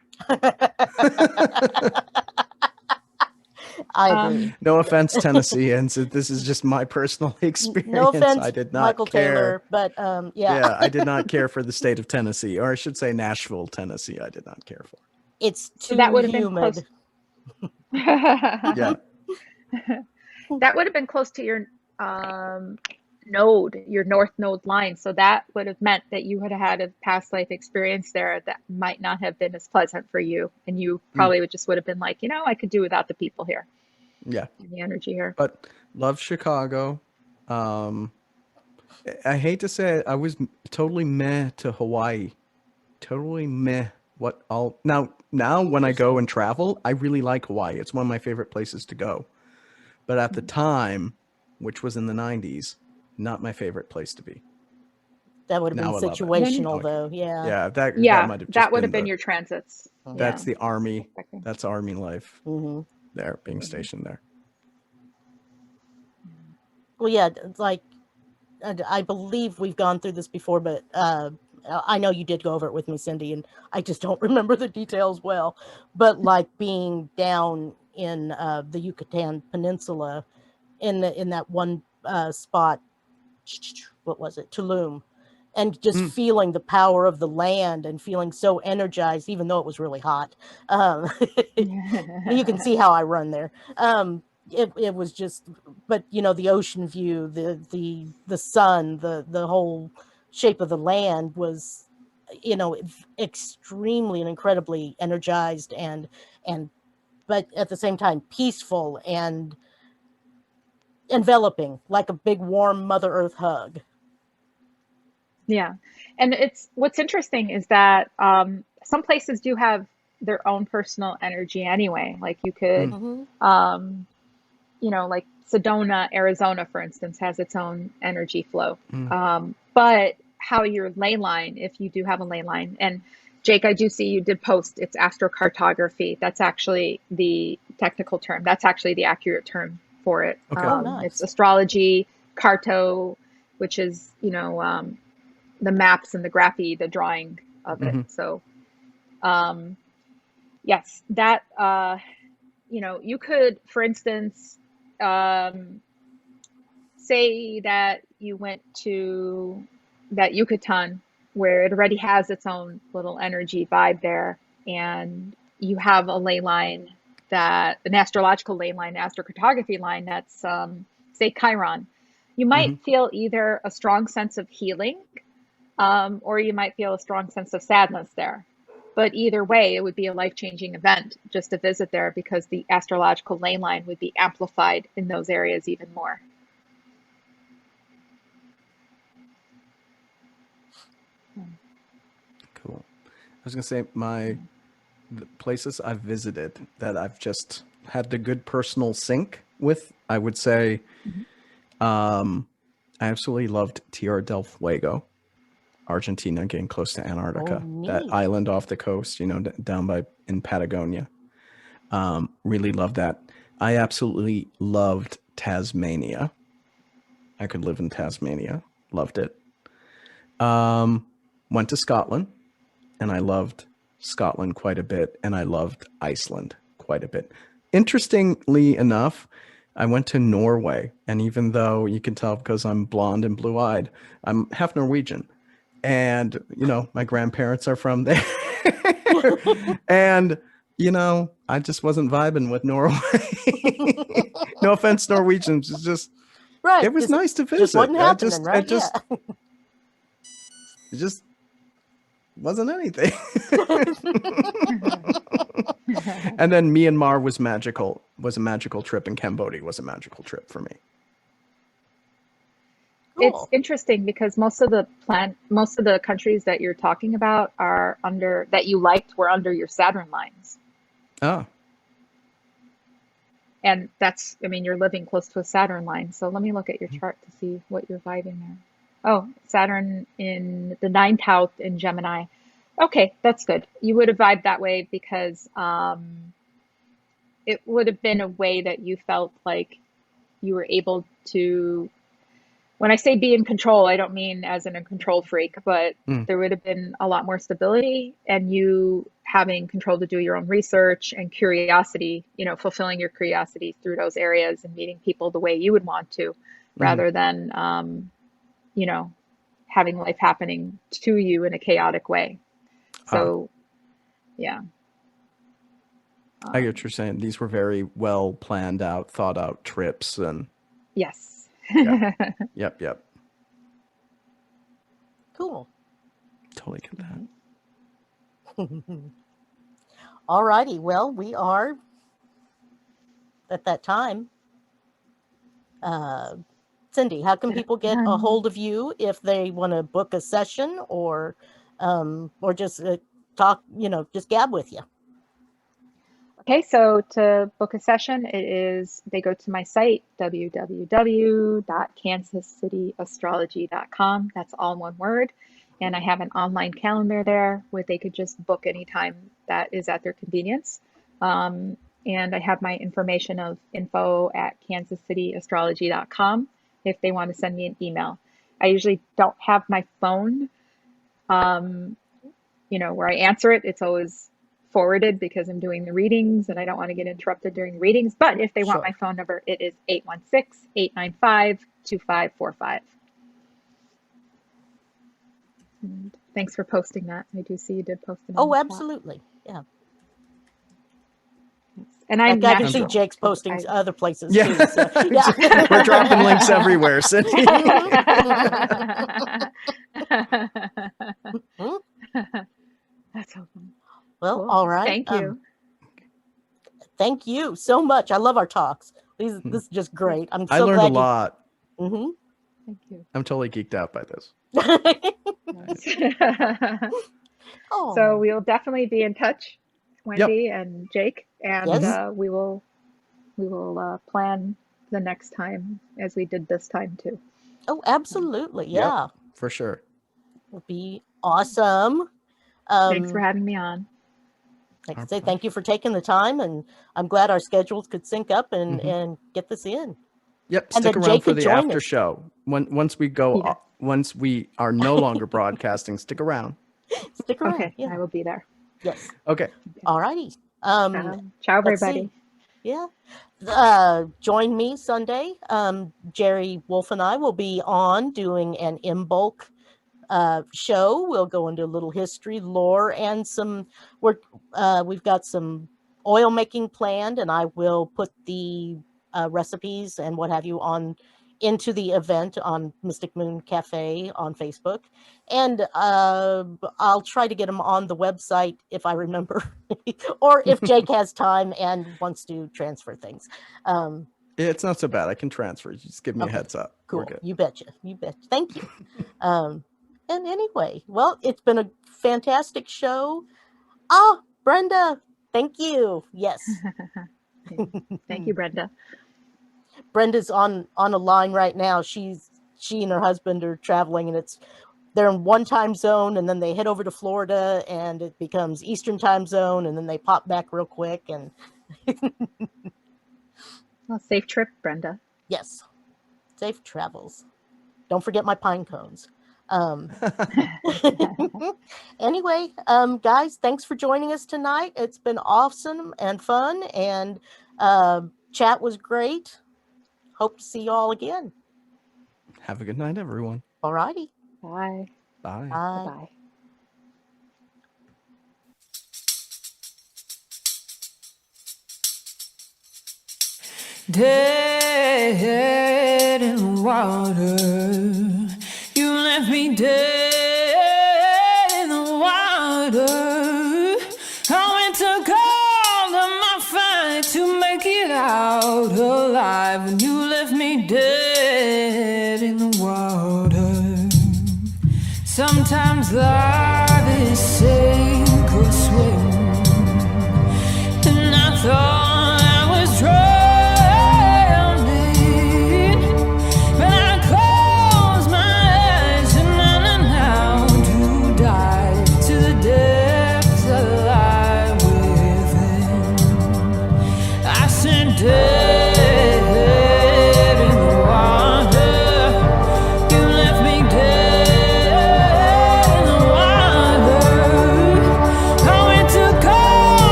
I agree. No offense, Tennesseans. This is just my personal experience. No offense, I did not Michael care. Taylor, but yeah. Yeah, I did not care for the state of Tennessee, or I should say Nashville, Tennessee. I did not care for. It's too that would have humid. Yeah. That would have been close to your your north node line. So that would have meant that you would have had a past life experience there that might not have been as pleasant for you. And you probably would have been like, I could do without the people here. Yeah. And the energy here. But love Chicago. I hate to say it, I was totally meh to Hawaii. Totally meh. Now when I go and travel, I really like Hawaii. It's one of my favorite places to go. But at the time, which was in the 90s, not my favorite place to be. That would have been situational, though. Yeah. Yeah, that might have just that would have been your transits. That's the Army. That's Army life. Mm-hmm. There, being stationed there. Well, yeah, like I believe we've gone through this before, but I know you did go over it with me, Cindy, and I just don't remember the details well. But like being down in the Yucatan Peninsula, in that one spot, what was it, Tulum, and just feeling the power of the land and feeling so energized, even though it was really hot. You can see how I run there. It was just, but the ocean view, the sun, the whole shape of the land was, extremely and incredibly energized but at the same time peaceful and enveloping, like a big warm Mother Earth hug. Yeah. And what's interesting is that some places do have their own personal energy anyway. Like you could, like Sedona, Arizona, for instance, has its own energy flow. But how your ley line, if you do have a ley line, and Jake, I do see you did post, it's astrocartography. That's actually the technical term. That's actually the accurate term for it. Okay. Nice. It's astrology, carto, which is, the maps and the graphy, the drawing of it. So, Yes, that you could, for instance, say that you went to that Yucatan where it already has its own little energy vibe there, and you have a ley line, an astrological ley line, astrocartography line that's say Chiron. You might feel either a strong sense of healing, or you might feel a strong sense of sadness there. But either way, it would be a life-changing event just to visit there, because the astrological ley line would be amplified in those areas even more. Cool. I was gonna say the places I've visited that I've just had the good personal sync with, I would say, I absolutely loved Tierra del Fuego, Argentina, getting close to Antarctica, that island off the coast, down in Patagonia. Really loved that. I absolutely loved Tasmania. I could live in Tasmania. Loved it. Went to Scotland, and I loved Scotland quite a bit, and I loved Iceland quite a bit. Interestingly enough, I went to Norway, and even though you can tell because I'm blonde and blue-eyed, I'm half Norwegian, and my grandparents are from there, and I just wasn't vibing with Norway. No offense, Norwegians. It's just Right. It was nice to visit. Just wasn't happening, right? It just wasn't anything. And then Myanmar was magical. Was a magical trip, and Cambodia was a magical trip for me. Cool. It's interesting because most of the countries that you're talking about that you liked were under your Saturn lines. Oh. And you're living close to a Saturn line. So let me look at your chart to see what you're vibing there. Oh, Saturn in the 9th house in Gemini. Okay, that's good. You would have vibed that way because it would have been a way that you felt like you were able to, when I say be in control, I don't mean as in a control freak, but there would have been a lot more stability, and you having control to do your own research and curiosity, fulfilling your curiosity through those areas and meeting people the way you would want to, rather than, having life happening to you in a chaotic way. So, yeah. I get what you're saying. These were very well planned out, thought out trips, and yes. Yeah. Yep. Cool. Totally get that. All righty. Well, we are at that time. Cindy, how can people get a hold of you if they want to book a session or just talk, just gab with you? Okay, so to book a session, they go to my site, www.kansascityastrology.com. That's all one word. And I have an online calendar there where they could just book anytime that is at their convenience. And I have my information of info@kansascityastrology.com if they want to send me an email. I usually don't have my phone, where I answer it. It's always forwarded because I'm doing the readings and I don't want to get interrupted during readings. But if they want my phone number, it is 816-895-2545. And thanks for posting that. I do see you did post it. Oh, absolutely. Yeah. And I can see Jake's posting other places too. So, yeah. We're dropping links everywhere, Cindy. That's awesome. Well, cool. All right. Thank you. Thank you so much. I love our talks. This is just great. I learned a lot. Mm-hmm. Thank you. I'm totally geeked out by this. So we'll definitely be in touch, Wendy and Jake, and we will plan the next time as we did this time too. Oh, absolutely. Yeah. Yep, for sure. It'll be awesome. Thanks for having me on. Like I say, thank you for taking the time, and I'm glad our schedules could sync up and get this in. Yep, stick around for the after show. Once we are no longer broadcasting, stick around. Stick around. Okay, I will be there. Yes. Okay. All righty. Ciao, let's everybody. see. Yeah. Join me Sunday. Jerry Wolf and I will be on doing an in-bulk show. We'll go into a little history, lore, and we've got some oil making planned, and I will put the recipes and what have you into the event on Mystic Moon Cafe on Facebook, and I'll try to get them on the website if I remember, or if Jake has time and wants to transfer things. It's not so bad. I can transfer. Just give me a heads up. Cool. You betcha. You bet. Thank you. And anyway, well, it's been a fantastic show. Oh, Brenda, thank you. Yes. Thank you, Brenda. Brenda's on a line right now. She and her husband are traveling, and they're in one time zone, and then they head over to Florida, and it becomes Eastern time zone, and then they pop back real quick. And Well, safe trip, Brenda. Yes, safe travels. Don't forget my pine cones. Anyway, guys, thanks for joining us tonight. It's been awesome and fun, and chat was great. Hope to see you all again. Have a good night, everyone. All righty. Bye. Bye. Bye. Bye. Dead in the water, you left me dead in the water. I went to call on my fight to make it out alive, and you left me dead in the water. Sometimes life is sink or swim, and I thought I was drunk.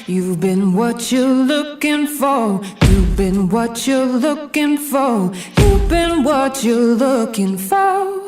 You've been what you're looking for. You've been what you're looking for. You've been what you're looking for.